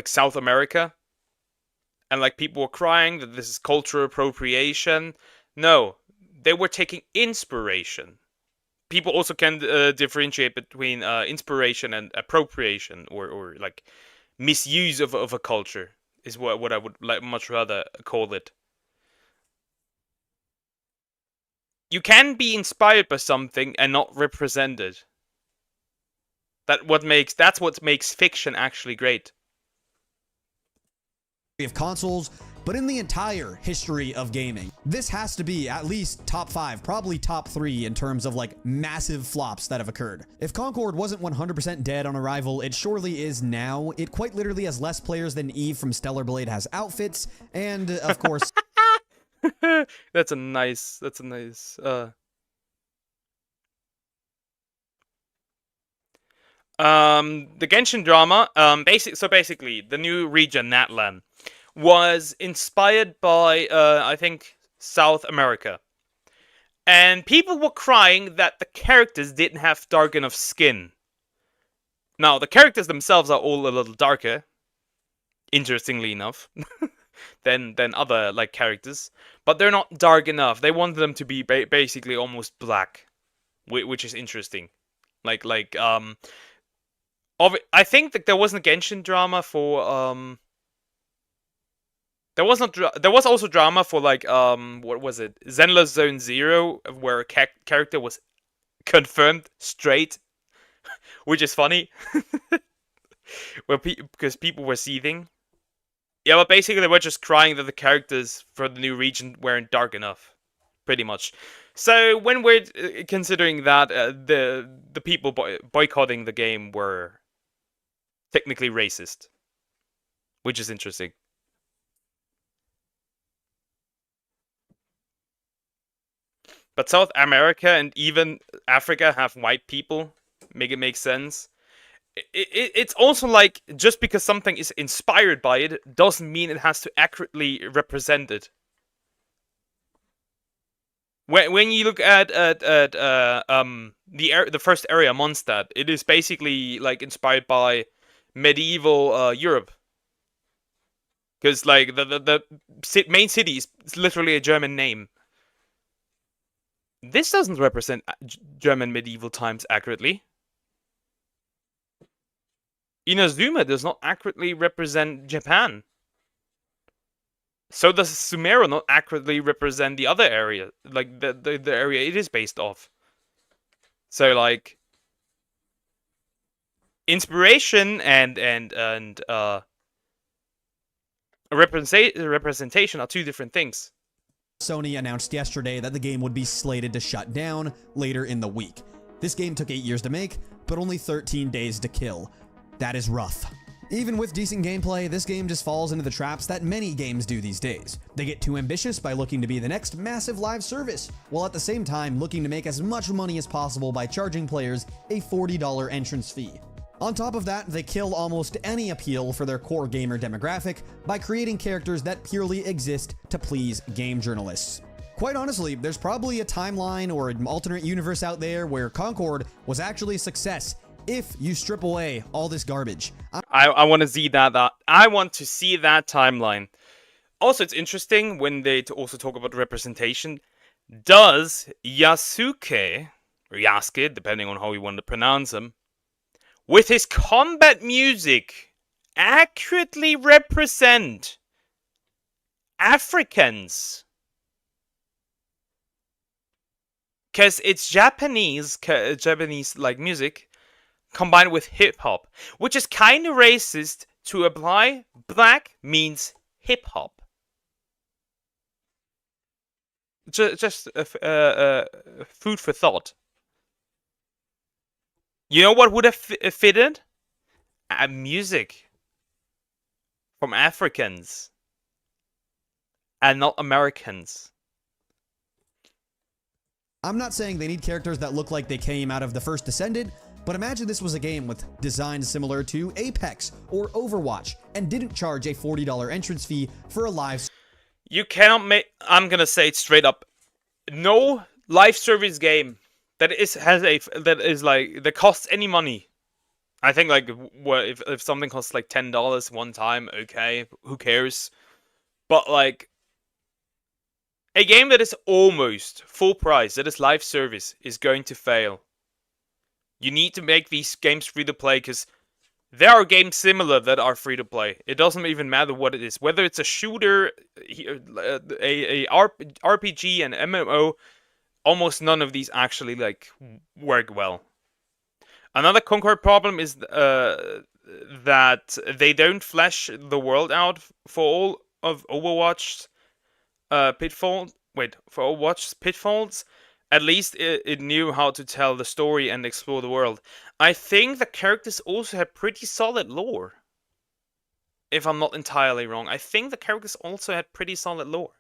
South America, and like people were crying that this is cultural appropriation. No, they were taking inspiration. People also can differentiate between inspiration and appropriation, or like misuse of a culture is what I would like much rather call it. You can be inspired by something and not represent it. That's what makes fiction actually great. Of consoles, but in the entire history of gaming. This has to be at least top 5, probably top 3 in terms of like massive flops that have occurred. If Concord wasn't 100% dead on arrival, it surely is now. It quite literally has less players than Eve from Stellar Blade has outfits, and of course... That's a nice the Genshin drama, basically the new region Natlan was inspired by I think South America. And people were crying that the characters didn't have dark enough skin. Now, the characters themselves are all a little darker, interestingly enough, than other like characters, but they're not dark enough. They wanted them to be basically almost black, which is interesting. I think that there wasn't a Genshin drama for there was not. There was also drama for like what was it? Zenless Zone Zero, where a character was confirmed straight, which is funny, because people were seething. Yeah, but basically they were just crying that the characters for the new region weren't dark enough, pretty much. So when we're considering that, the people boycotting the game were technically racist, which is interesting. But South America and even Africa have white people. Make it make sense. It's also like, just because something is inspired by it doesn't mean it has to accurately represent it. When you look at the first area, Mondstadt, it is basically like inspired by medieval Europe. Because like the main city is literally a German name. This doesn't represent German medieval times accurately. Inazuma does not accurately represent Japan. So does Sumeru not accurately represent the other area, like the area it is based off. So like inspiration and representation are two different things. Sony announced yesterday that the game would be slated to shut down later in the week. This game took 8 years to make, but only 13 days to kill. That is rough. Even with decent gameplay, this game just falls into the traps that many games do these days. They get too ambitious by looking to be the next massive live service, while at the same time looking to make as much money as possible by charging players a $40 entrance fee. On top of that, they kill almost any appeal for their core gamer demographic by creating characters that purely exist to please game journalists. Quite honestly, there's probably a timeline or an alternate universe out there where Concord was actually a success if you strip away all this garbage. I want to see that. I want to see that timeline. Also, it's interesting when they also talk about representation. Does Yasuke, or Yasuke, depending on how you want to pronounce him, with his combat music, accurately represent Africans? Because it's Japanese like music, combined with hip-hop, which is kind of racist to apply black means hip-hop. Just food for thought. You know what would have fitted? Music from Africans and not Americans. I'm not saying they need characters that look like they came out of the first Descendant, but imagine this was a game with designs similar to Apex or Overwatch and didn't charge a $40 entrance fee for a live. You cannot make. I'm gonna say it straight up. No live service game that costs any money. I think like what if something costs like $10 one time, okay, who cares? But like a game that is almost full price, that is live service, is going to fail. You need to make these games free to play because there are games similar that are free to play. It doesn't even matter what it is, whether it's a shooter, a RPG, and MMO. Almost none of these actually like work well. Another Concord problem is that they don't flesh the world out for all of Overwatch's pitfalls. For Overwatch's pitfalls, at least it knew how to tell the story and explore the world. I think the characters also have pretty solid lore. If I'm not entirely wrong, I think the characters also had pretty solid lore.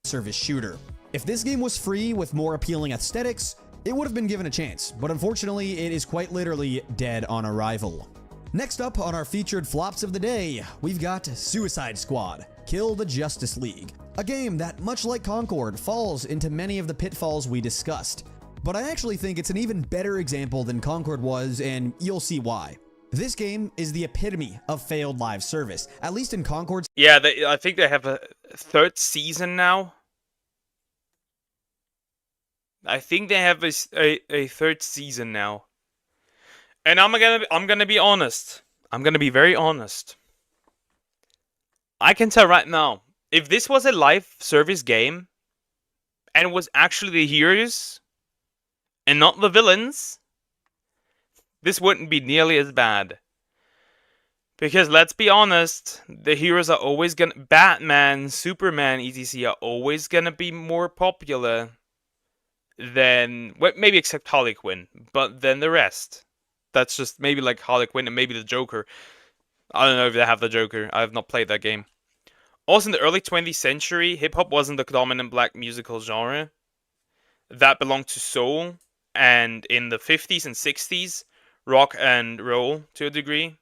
Service shooter. If this game was free with more appealing aesthetics, it would have been given a chance, but unfortunately it is quite literally dead on arrival. Next up on our featured flops of the day, we've got Suicide Squad: Kill the Justice League. A game that, much like Concord, falls into many of the pitfalls we discussed. But I actually think it's an even better example than Concord was, and you'll see why. This game is the epitome of failed live service, at least in Concord's. Yeah, I think they have a third season now. I think they have a third season now. And I'm gonna be honest. I'm gonna be very honest. I can tell right now, if this was a live service game and it was actually the heroes and not the villains, this wouldn't be nearly as bad. Because let's be honest, the heroes are always gonna... Batman, Superman, etc. are always gonna be more popular than... Well, maybe except Harley Quinn, but then the rest. That's just maybe like Harley Quinn and maybe the Joker. I don't know if they have the Joker. I have not played that game. Also, in the early 20th century, hip-hop wasn't the dominant black musical genre. That belonged to soul. And in the 50s and 60s, rock and roll to a degree.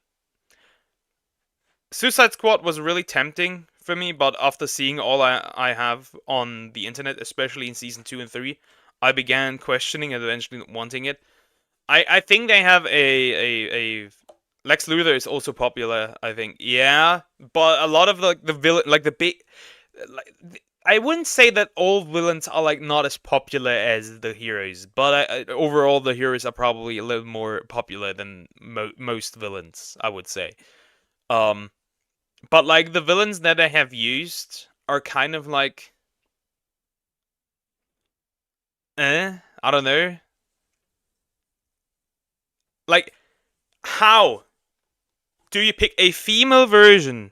Suicide Squad was really tempting for me, but after seeing all I have on the internet, especially in Season 2 and 3, I began questioning and eventually wanting it. I think they have a Lex Luthor is also popular, I think. Yeah, but a lot of the villain, like the big, I wouldn't say that all villains are like not as popular as the heroes, but overall the heroes are probably a little more popular than most villains, I would say. But like the villains that I have used are kind of like, I don't know. Like, how do you pick a female version,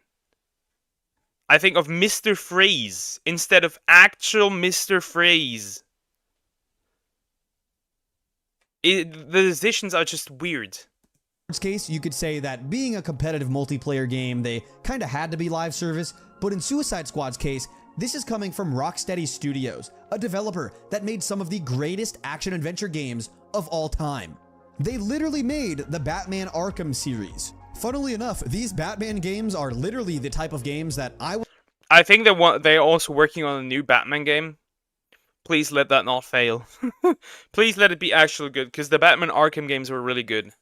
I think, of Mr. Freeze instead of actual Mr. Freeze? The decisions are just weird. case, you could say that being a competitive multiplayer game, they kinda had to be live service, but in Suicide Squad's case, this is coming from Rocksteady Studios, a developer that made some of the greatest action-adventure games of all time. They literally made the Batman Arkham series. Funnily enough, these Batman games are literally the type of games that I think they're also working on a new Batman game. Please let that not fail. Please let it be actually good, because the Batman Arkham games were really good.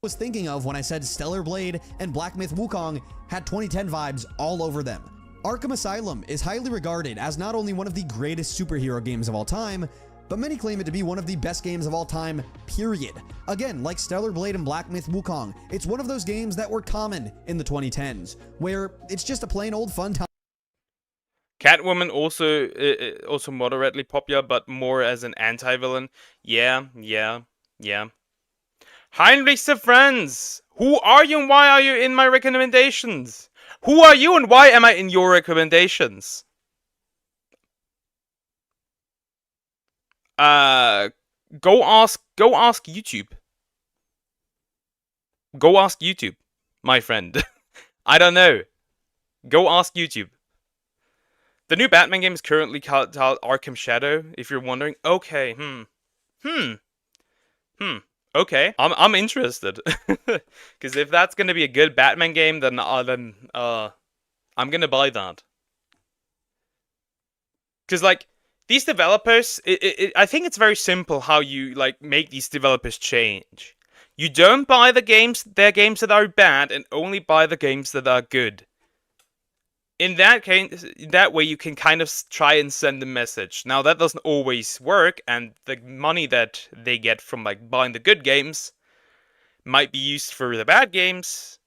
was thinking of when I said Stellar Blade and Black Myth Wukong had 2010 vibes all over them. Arkham Asylum is highly regarded as not only one of the greatest superhero games of all time, but many claim it to be one of the best games of all time, period. Again, like Stellar Blade and Black Myth Wukong, it's one of those games that were common in the 2010s, where it's just a plain old fun time. Catwoman also moderately popular, but more as an anti-villain. Yeah. Heinrich's friends! Who are you and why are you in my recommendations? Who are you and why am I in your recommendations? Go ask YouTube. Go ask YouTube, my friend. I don't know. Go ask YouTube. The new Batman game is currently called Arkham Shadow, if you're wondering. Okay, okay, I'm interested. Because if that's gonna be a good Batman game, then I'm gonna buy that. Because like these developers, I think it's very simple how you like make these developers change. You don't buy their games that are bad, and only buy the games that are good. In that case, that way you can kind of try and send a message. Now that doesn't always work, and the money that they get from like buying the good games might be used for the bad games.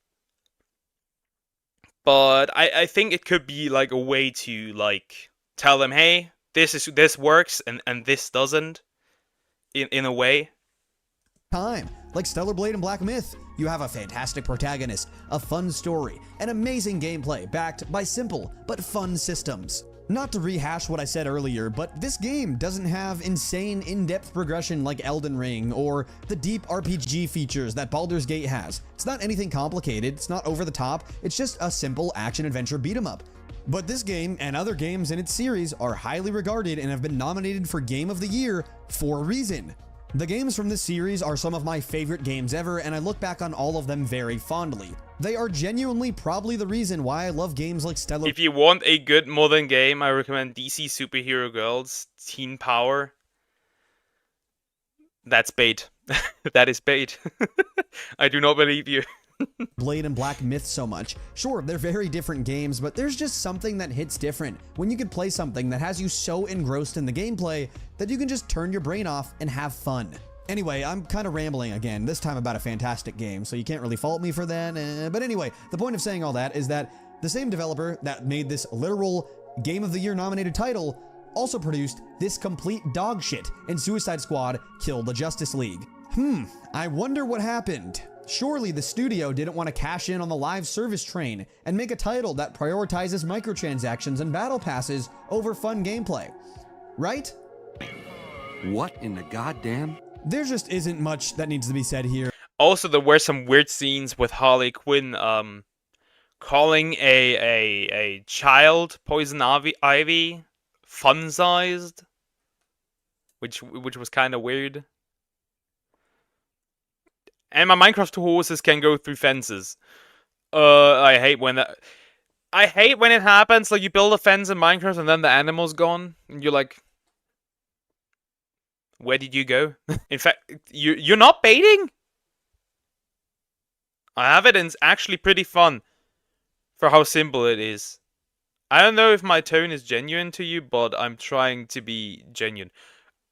But I think it could be like a way to like tell them, hey, this works and this doesn't, in a way. Time. Like Stellar Blade and Black Myth, you have a fantastic protagonist, a fun story, and amazing gameplay backed by simple but fun systems. Not to rehash what I said earlier, but this game doesn't have insane in-depth progression like Elden Ring or the deep RPG features that Baldur's Gate has. It's not anything complicated, it's not over the top, it's just a simple action-adventure beat-em-up. But this game and other games in its series are highly regarded and have been nominated for Game of the Year for a reason. The games from this series are some of my favorite games ever, and I look back on all of them very fondly. They are genuinely probably the reason why I love games like Stellar. If you want a good modern game, I recommend DC Superhero Girls Teen Power. That's bait. That is bait. I do not believe you. Blade and Black Myth so much. Sure, they're very different games, but there's just something that hits different when you can play something that has you so engrossed in the gameplay that you can just turn your brain off and have fun. Anyway, I'm kind of rambling again, this time about a fantastic game, so you can't really fault me for that. But anyway, the point of saying all that is that the same developer that made this literal Game of the Year nominated title also produced this complete dog shit in Suicide Squad Kill the Justice League. I wonder what happened. Surely the studio didn't want to cash in on the live service train and make a title that prioritizes microtransactions and battle passes over fun gameplay, right? What in the goddamn? There just isn't much that needs to be said here. Also, there were some weird scenes with Harley Quinn calling a child Poison Ivy fun-sized, which was kind of weird. And my Minecraft horses can go through fences. I hate when it happens. Like, you build a fence in Minecraft and then the animal's gone. And you're like, where did you go? In fact, you're not baiting? I have it and it's actually pretty fun. For how simple it is. I don't know if my tone is genuine to you, but I'm trying to be genuine.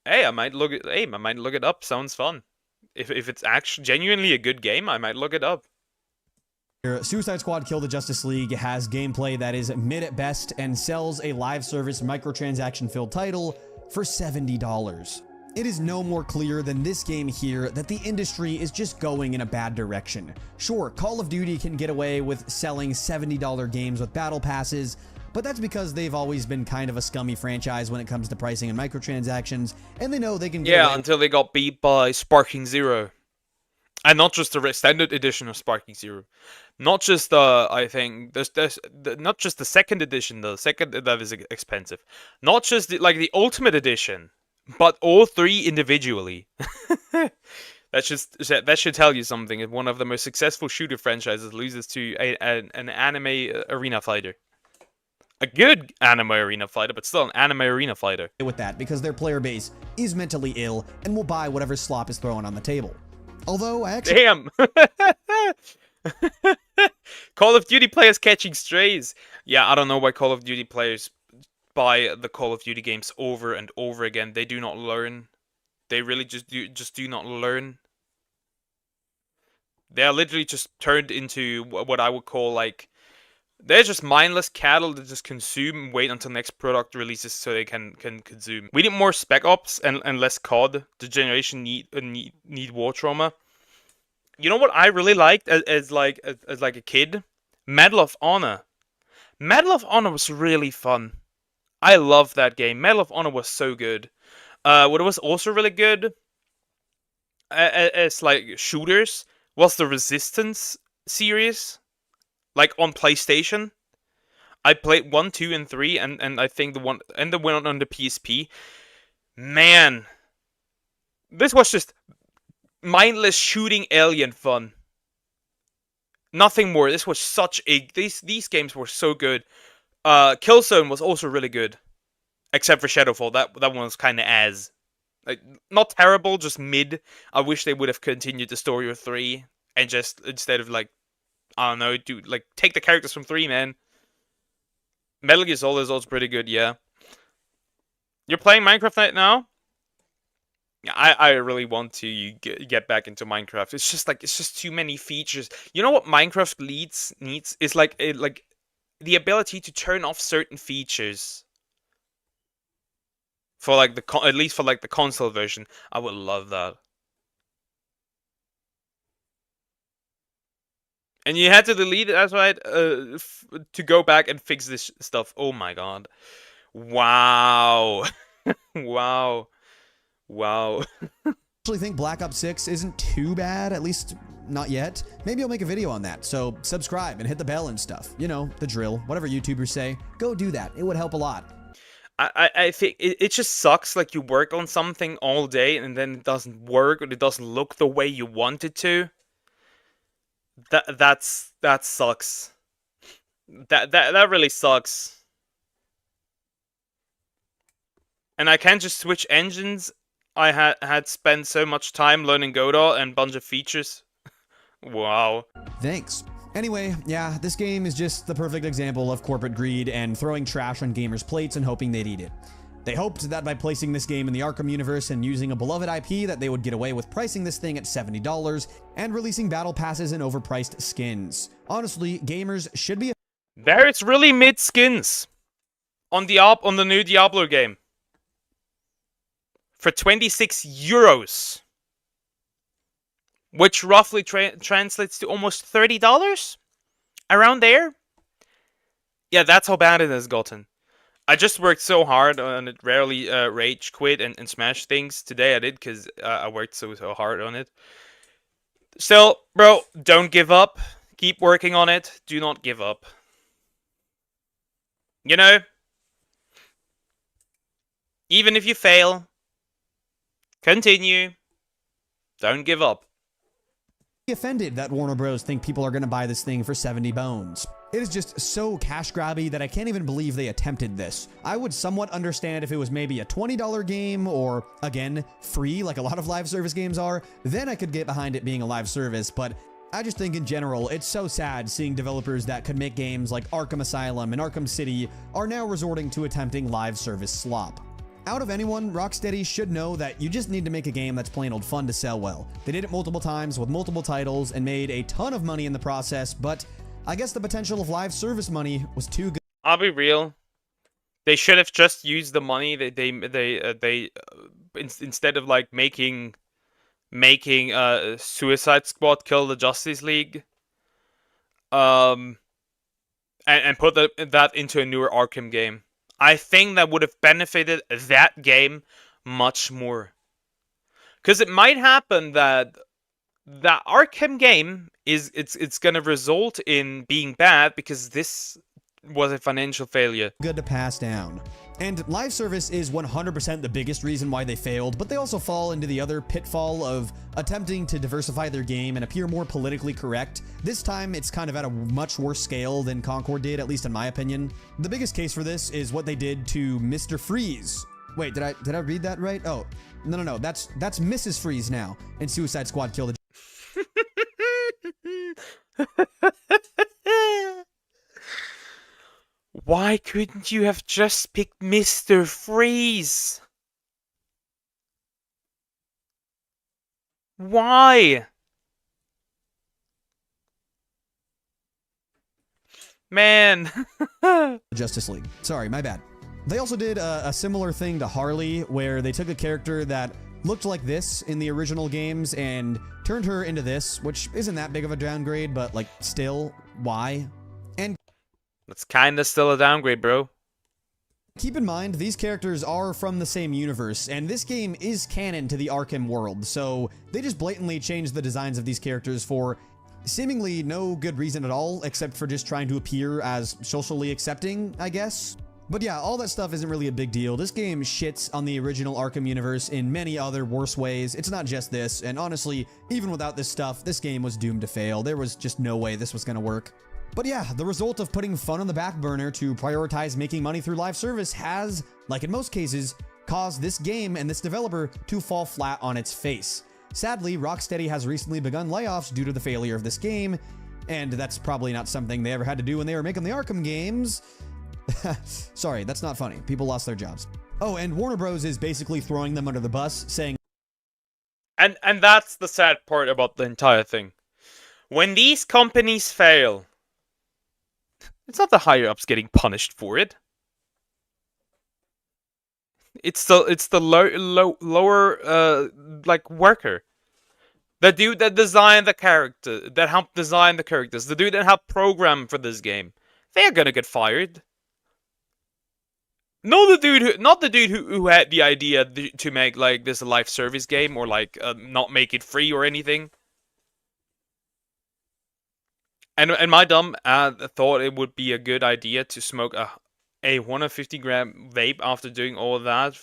Hey, I might look it up. Sounds fun. If it's actually genuinely a good game, I might look it up. Suicide Squad Kill the Justice League has gameplay that is mid at best and sells a live service microtransaction-filled title for $70. It is no more clear than this game here that the industry is just going in a bad direction. Sure, Call of Duty can get away with selling $70 games with battle passes, but that's because they've always been kind of a scummy franchise when it comes to pricing and microtransactions, and they know they can get away. Until they got beat by Sparking Zero. And not just the standard edition of Sparking Zero, not just I think not just the second edition, the second that is expensive, not just the ultimate edition, but all three individually. That should tell you something. If one of the most successful shooter franchises loses to an anime arena fighter, a good anime arena fighter, but still an anime arena fighter. With that because their player base is mentally ill and will buy whatever slop is thrown on the table. Although I actually Damn. Call of Duty players catching strays. Yeah, I don't know why Call of Duty players buy the Call of Duty games over and over again. They do not learn. They really just do not learn. They are literally just turned into what I would call like they're just mindless cattle that just consume and wait until next product releases so they can consume. We need more Spec Ops and less COD. The generation need war trauma. You know what I really liked as like a kid? Medal of Honor. Medal of Honor was really fun. I loved that game. Medal of Honor was so good. What was also really good as like shooters was the Resistance series, like on PlayStation. I played 1, 2, and 3, and I think the one on the PSP. Man, this was just mindless shooting alien fun. Nothing more. This was such a these games were so good. Killzone was also really good, except for Shadowfall. That one was kind of like not terrible, just mid. I wish they would have continued the story of 3 and just instead of like I don't know, take the characters from 3, man. Metal Gear Solid is also pretty good, yeah. You're playing Minecraft right now? Yeah, I really want to get back into Minecraft. It's just too many features. You know what Minecraft needs is like the ability to turn off certain features for like at least for like the console version. I would love that. And you had to delete it, that's right, to go back and fix this stuff. Oh my god. Wow. Wow. Wow. actually think Black Ops 6 isn't too bad, at least not yet. Maybe I'll make a video on that, so subscribe and hit the bell and stuff. You know, the drill. Whatever YouTubers say, go do that. It would help a lot. I think it just sucks, like you work on something all day and then it doesn't work or it doesn't look the way you want it to. That sucks. That really sucks. And I can't just switch engines. I had spent so much time learning Godot and a bunch of features. Wow. Thanks. Anyway, yeah, this game is just the perfect example of corporate greed and throwing trash on gamers' plates and hoping they'd eat it. They hoped that by placing this game in the Arkham universe and using a beloved IP that they would get away with pricing this thing at $70 and releasing battle passes and overpriced skins. Honestly, gamers should be There's really mid skins on the new Diablo game for 26 euros, which roughly translates to almost $30 around there. Yeah, that's how bad it has gotten. I just worked so hard on it, rarely rage quit and smash things. Today I did because I worked so hard on it. Still, bro, don't give up. Keep working on it. Do not give up. You know, even if you fail, continue. Don't give up. offended that Warner Bros. Think people are going to buy this thing for 70 bones. It is just so cash grabby that I can't even believe they attempted this. I would somewhat understand if it was maybe a $20 game or, again, free like a lot of live service games are, then I could get behind it being a live service, but I just think in general, it's so sad seeing developers that could make games like Arkham Asylum and Arkham City are now resorting to attempting live service slop. Out of anyone, Rocksteady should know that you just need to make a game that's plain old fun to sell well. They did it multiple times with multiple titles and made a ton of money in the process, but I guess the potential of live service money was too good. I'll be real. They should have just used the money instead of like making Suicide Squad kill the Justice League, and put that into a newer Arkham game. I think that would have benefited that game much more. Because it might happen that that Arkham game it's gonna result in being bad because this was a financial failure. Good to pass down. And live service is 100% the biggest reason why they failed, but they also fall into the other pitfall of attempting to diversify their game and appear more politically correct. This time, it's kind of at a much worse scale than Concord did, at least in my opinion. The biggest case for this is what they did to Mr. Freeze. Wait, did I read that right? Oh, no, that's Mrs. Freeze now, and Suicide Squad killed a Why couldn't you have just picked Mr. Freeze? Why? Man. Justice League. Sorry, my bad. They also did a similar thing to Harley, where they took a character that looked like this in the original games and turned her into this, which isn't that big of a downgrade, but like still, why? And That's kinda still a downgrade, bro. keep in mind, these characters are from the same universe, and this game is canon to the Arkham world, so they just blatantly changed the designs of these characters for seemingly no good reason at all, except for just trying to appear as socially accepting, I guess. But yeah, all that stuff isn't really a big deal. This game shits on the original Arkham universe in many other worse ways. It's not just this, and honestly, even without this stuff, this game was doomed to fail. There was just no way this was gonna work. But yeah, the result of putting fun on the back burner to prioritize making money through live service has, like in most cases, caused this game and this developer to fall flat on its face. Sadly, Rocksteady has recently begun layoffs due to the failure of this game, and that's probably not something they ever had to do when they were making the Arkham games. Sorry, that's not funny. People lost their jobs. Oh, and Warner Bros. Is basically throwing them under the bus, saying, And that's the sad part about the entire thing. When these companies fail, it's not the higher ups getting punished for it. It's the lower like worker. The dude that designed the character, that helped design the characters, the dude that helped program for this game. They're gonna get fired. No, not the dude who had the idea to make like this a live service game or like not make it free or anything. And my dumb thought it would be a good idea to smoke a 150-gram vape after doing all of that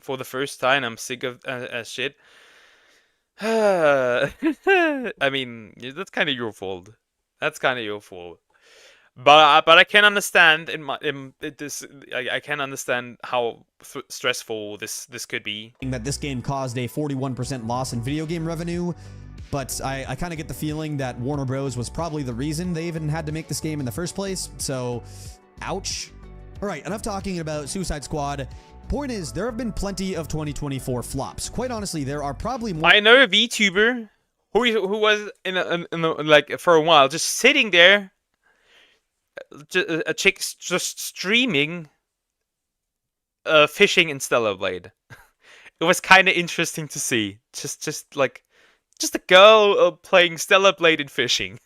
for the first time. I'm sick of shit. I mean, that's kind of your fault. That's kind of your fault. But I can understand I can understand how stressful this could be. that this game caused a 41% loss in video game revenue, but I kind of get the feeling that Warner Bros. Was probably the reason they even had to make this game in the first place, so ouch. Alright, enough talking about Suicide Squad. Point is, there have been plenty of 2024 flops. Quite honestly, there are probably more. I know a VTuber who was in like for a while just sitting there, a chick just streaming fishing in Stellar Blade. It was kind of interesting to see. Just a girl playing Stellar Blade and fishing.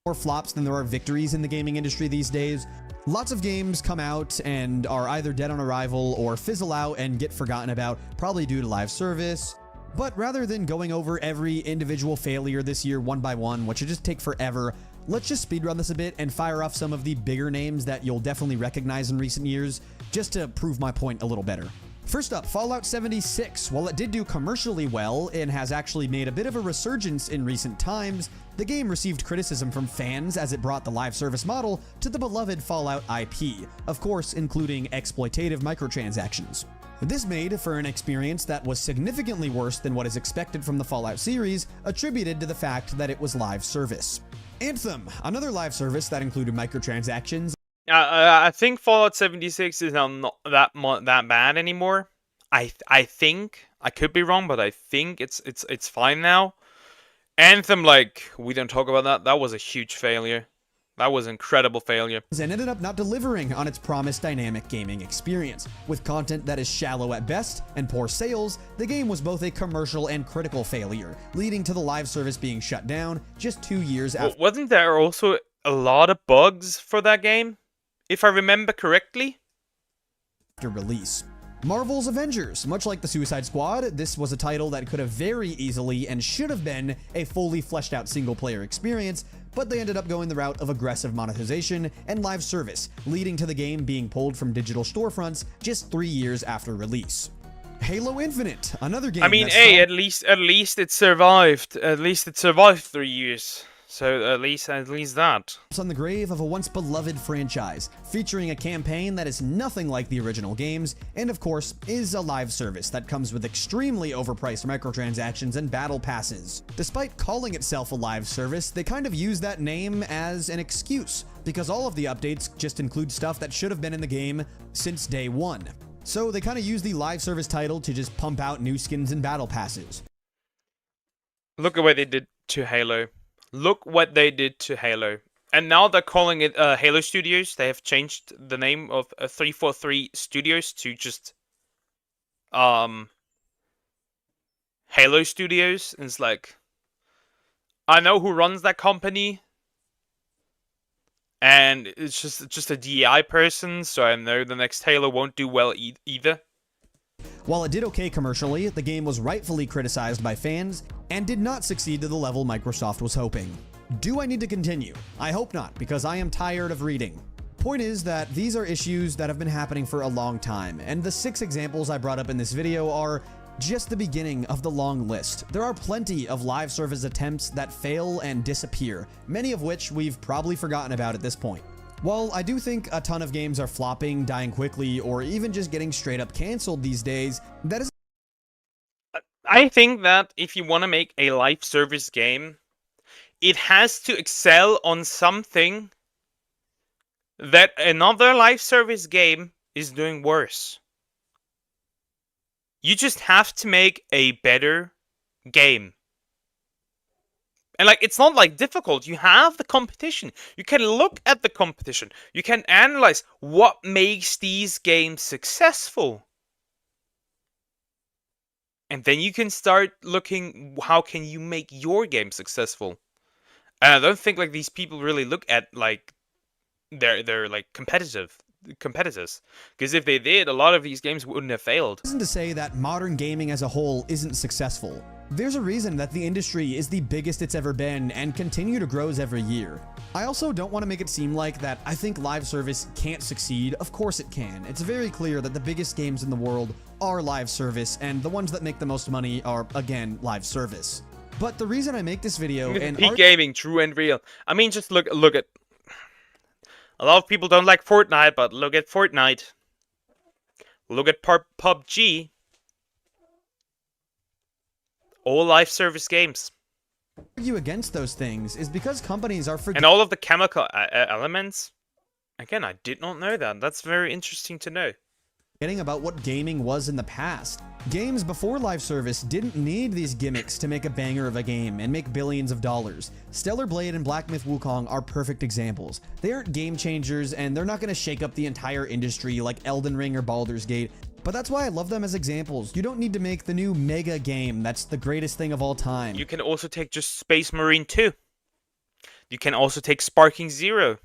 More flops than there are victories in the gaming industry these days. Lots of games come out and are either dead on arrival or fizzle out and get forgotten about, probably due to live service. But rather than going over every individual failure this year one by one, which would just take forever, let's just speedrun this a bit and fire off some of the bigger names that you'll definitely recognize in recent years, just to prove my point a little better. First up, Fallout 76. While it did do commercially well and has actually made a bit of a resurgence in recent times, the game received criticism from fans as it brought the live service model to the beloved Fallout IP, of course including exploitative microtransactions. This made for an experience that was significantly worse than what is expected from the Fallout series, attributed to the fact that it was live service. Anthem, another live service that included microtransactions. I think Fallout 76 is now not that bad anymore. I think I could be wrong, but I think it's fine now. Anthem, like, we don't talk about that. That was a huge failure. That was an incredible failure. And ended up not delivering on its promised dynamic gaming experience. With content that is shallow at best and poor sales, the game was both a commercial and critical failure, leading to the live service being shut down just 2 years after. Wasn't there also a lot of bugs for that game? If I remember correctly? Release. Marvel's Avengers. Much like the Suicide Squad, this was a title that could have very easily and should have been a fully fleshed out single player experience, but they ended up going the route of aggressive monetization and live service, leading to the game being pulled from digital storefronts just 3 years after release. Halo Infinite, another game. I mean, hey, at least it survived. At least it survived 3 years. So at least that. On the grave of a once beloved franchise, featuring a campaign that is nothing like the original games, and of course, is a live service that comes with extremely overpriced microtransactions and battle passes. Despite calling itself a live service, they kind of use that name as an excuse, because all of the updates just include stuff that should have been in the game since day one. So they kind of use the live service title to just pump out new skins and battle passes. Look at what they did to Halo. Look what they did to Halo. And now they're calling it Halo Studios. They have changed the name of 343 Studios to just Halo Studios. And it's like, I know who runs that company, and it's just a DEI person, so I know the next Halo won't do well either. While it did okay commercially, the game was rightfully criticized by fans and did not succeed to the level Microsoft was hoping. Do I need to continue? I hope not, because I am tired of reading. Point is that these are issues that have been happening for a long time, and the 6 examples I brought up in this video are just the beginning of the long list. There are plenty of live service attempts that fail and disappear, many of which we've probably forgotten about at this point. While I do think a ton of games are flopping, dying quickly, or even just getting straight up canceled these days, that is... I think that if you want to make a live service game, it has to excel on something that another live service game is doing worse. You just have to make a better game. And like, it's not like difficult. You have the competition. You can look at the competition. You can analyze what makes these games successful. And then you can start looking, how can you make your game successful? And I don't think like these people really look at like they're like competitors. Because if they did, a lot of these games wouldn't have failed. Isn't to say that modern gaming as a whole isn't successful. There's a reason that the industry is the biggest it's ever been and continue to grow every year. I also don't want to make it seem like that I think live service can't succeed. Of course it can. It's very clear that the biggest games in the world are live service, and the ones that make the most money are, again, live service. But the reason I make this video and peak gaming, true and real. I mean, just look at. A lot of people don't like Fortnite, but look at Fortnite. Look at PUBG. All live service games. Argue against those things is because companies are and all of the chemical elements. Again, I did not know that. That's very interesting to know. Forgetting about what gaming was in the past. Games before live service didn't need these gimmicks to make a banger of a game and make billions of dollars. Stellar Blade and Black Myth Wukong are perfect examples. They aren't game changers, and they're not going to shake up the entire industry like Elden Ring or Baldur's Gate, but that's why I love them as examples. You don't need to make the new mega game that's the greatest thing of all time. You can also take just Space Marine 2. You can also take Sparking Zero.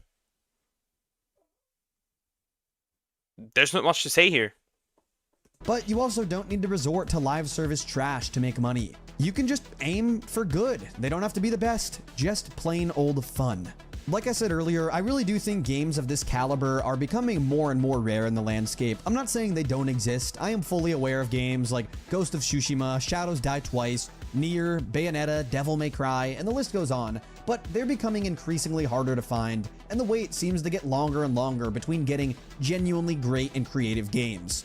There's not much to say here. But you also don't need to resort to live service trash to make money. You can just aim for good. They don't have to be the best, just plain old fun. Like I said earlier, I really do think games of this caliber are becoming more and more rare in the landscape. I'm not saying they don't exist. I am fully aware of games like Ghost of Tsushima, Shadows Die Twice, Nier, Bayonetta, Devil May Cry, and the list goes on, but they're becoming increasingly harder to find, and the wait seems to get longer and longer between getting genuinely great and creative games.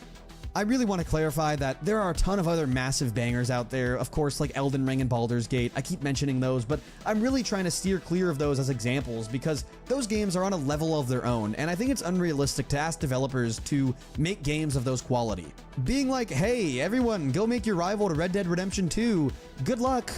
I really want to clarify that there are a ton of other massive bangers out there, of course, like Elden Ring and Baldur's Gate. I keep mentioning those, but I'm really trying to steer clear of those as examples because those games are on a level of their own, and I think it's unrealistic to ask developers to make games of those quality. Being like, hey, everyone, go make your rival to Red Dead Redemption 2. Good luck.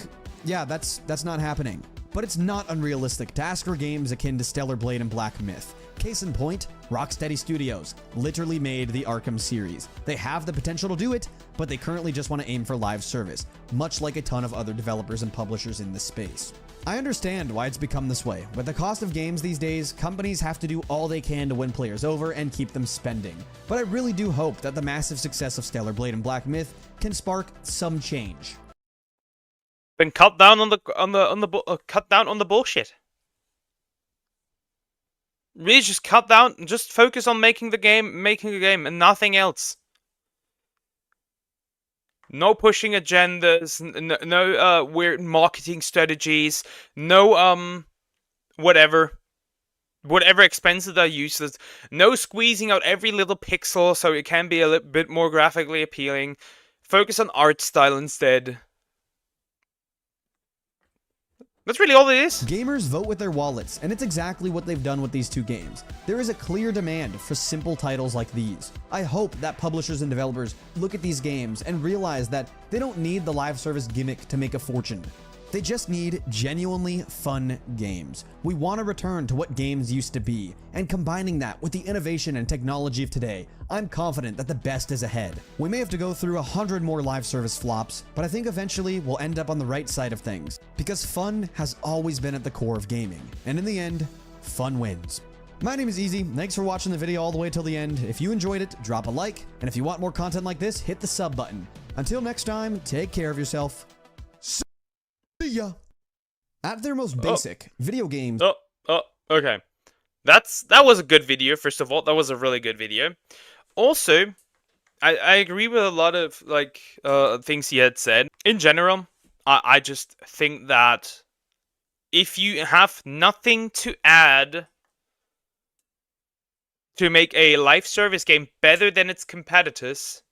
Yeah, that's not happening. But it's not unrealistic to ask for games akin to Stellar Blade and Black Myth. Case in point, Rocksteady Studios literally made the Arkham series. They have the potential to do it, but they currently just want to aim for live service, much like a ton of other developers and publishers in this space. I understand why it's become this way. With the cost of games these days, companies have to do all they can to win players over and keep them spending. But I really do hope that the massive success of Stellar Blade and Black Myth can spark some change. Then cut down on the bullshit. Really, just cut down. Just focus on making a game, and nothing else. No pushing agendas. No weird marketing strategies. No whatever expenses are useless. No squeezing out every little pixel so it can be a little bit more graphically appealing. Focus on art style instead. That's really all it is. Gamers vote with their wallets, and it's exactly what they've done with these two games. There is a clear demand for simple titles like these. I hope that publishers and developers look at these games and realize that they don't need the live service gimmick to make a fortune. They just need genuinely fun games. We want to return to what games used to be, and combining that with the innovation and technology of today, I'm confident that the best is ahead. We may have to go through 100 more live service flops, but I think eventually we'll end up on the right side of things, because fun has always been at the core of gaming, and in the end, fun wins. My name is Easy. Thanks for watching the video all the way till the end. If you enjoyed it, drop a like, and if you want more content like this, hit the sub button. Until next time, take care of yourself. See ya. At their most basic, video games. Okay. That was a good video, first of all. That was a really good video. Also, I agree with a lot of things he had said. In general, I just think that if you have nothing to add to make a live service game better than its competitors,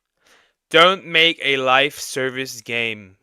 don't make a live service game.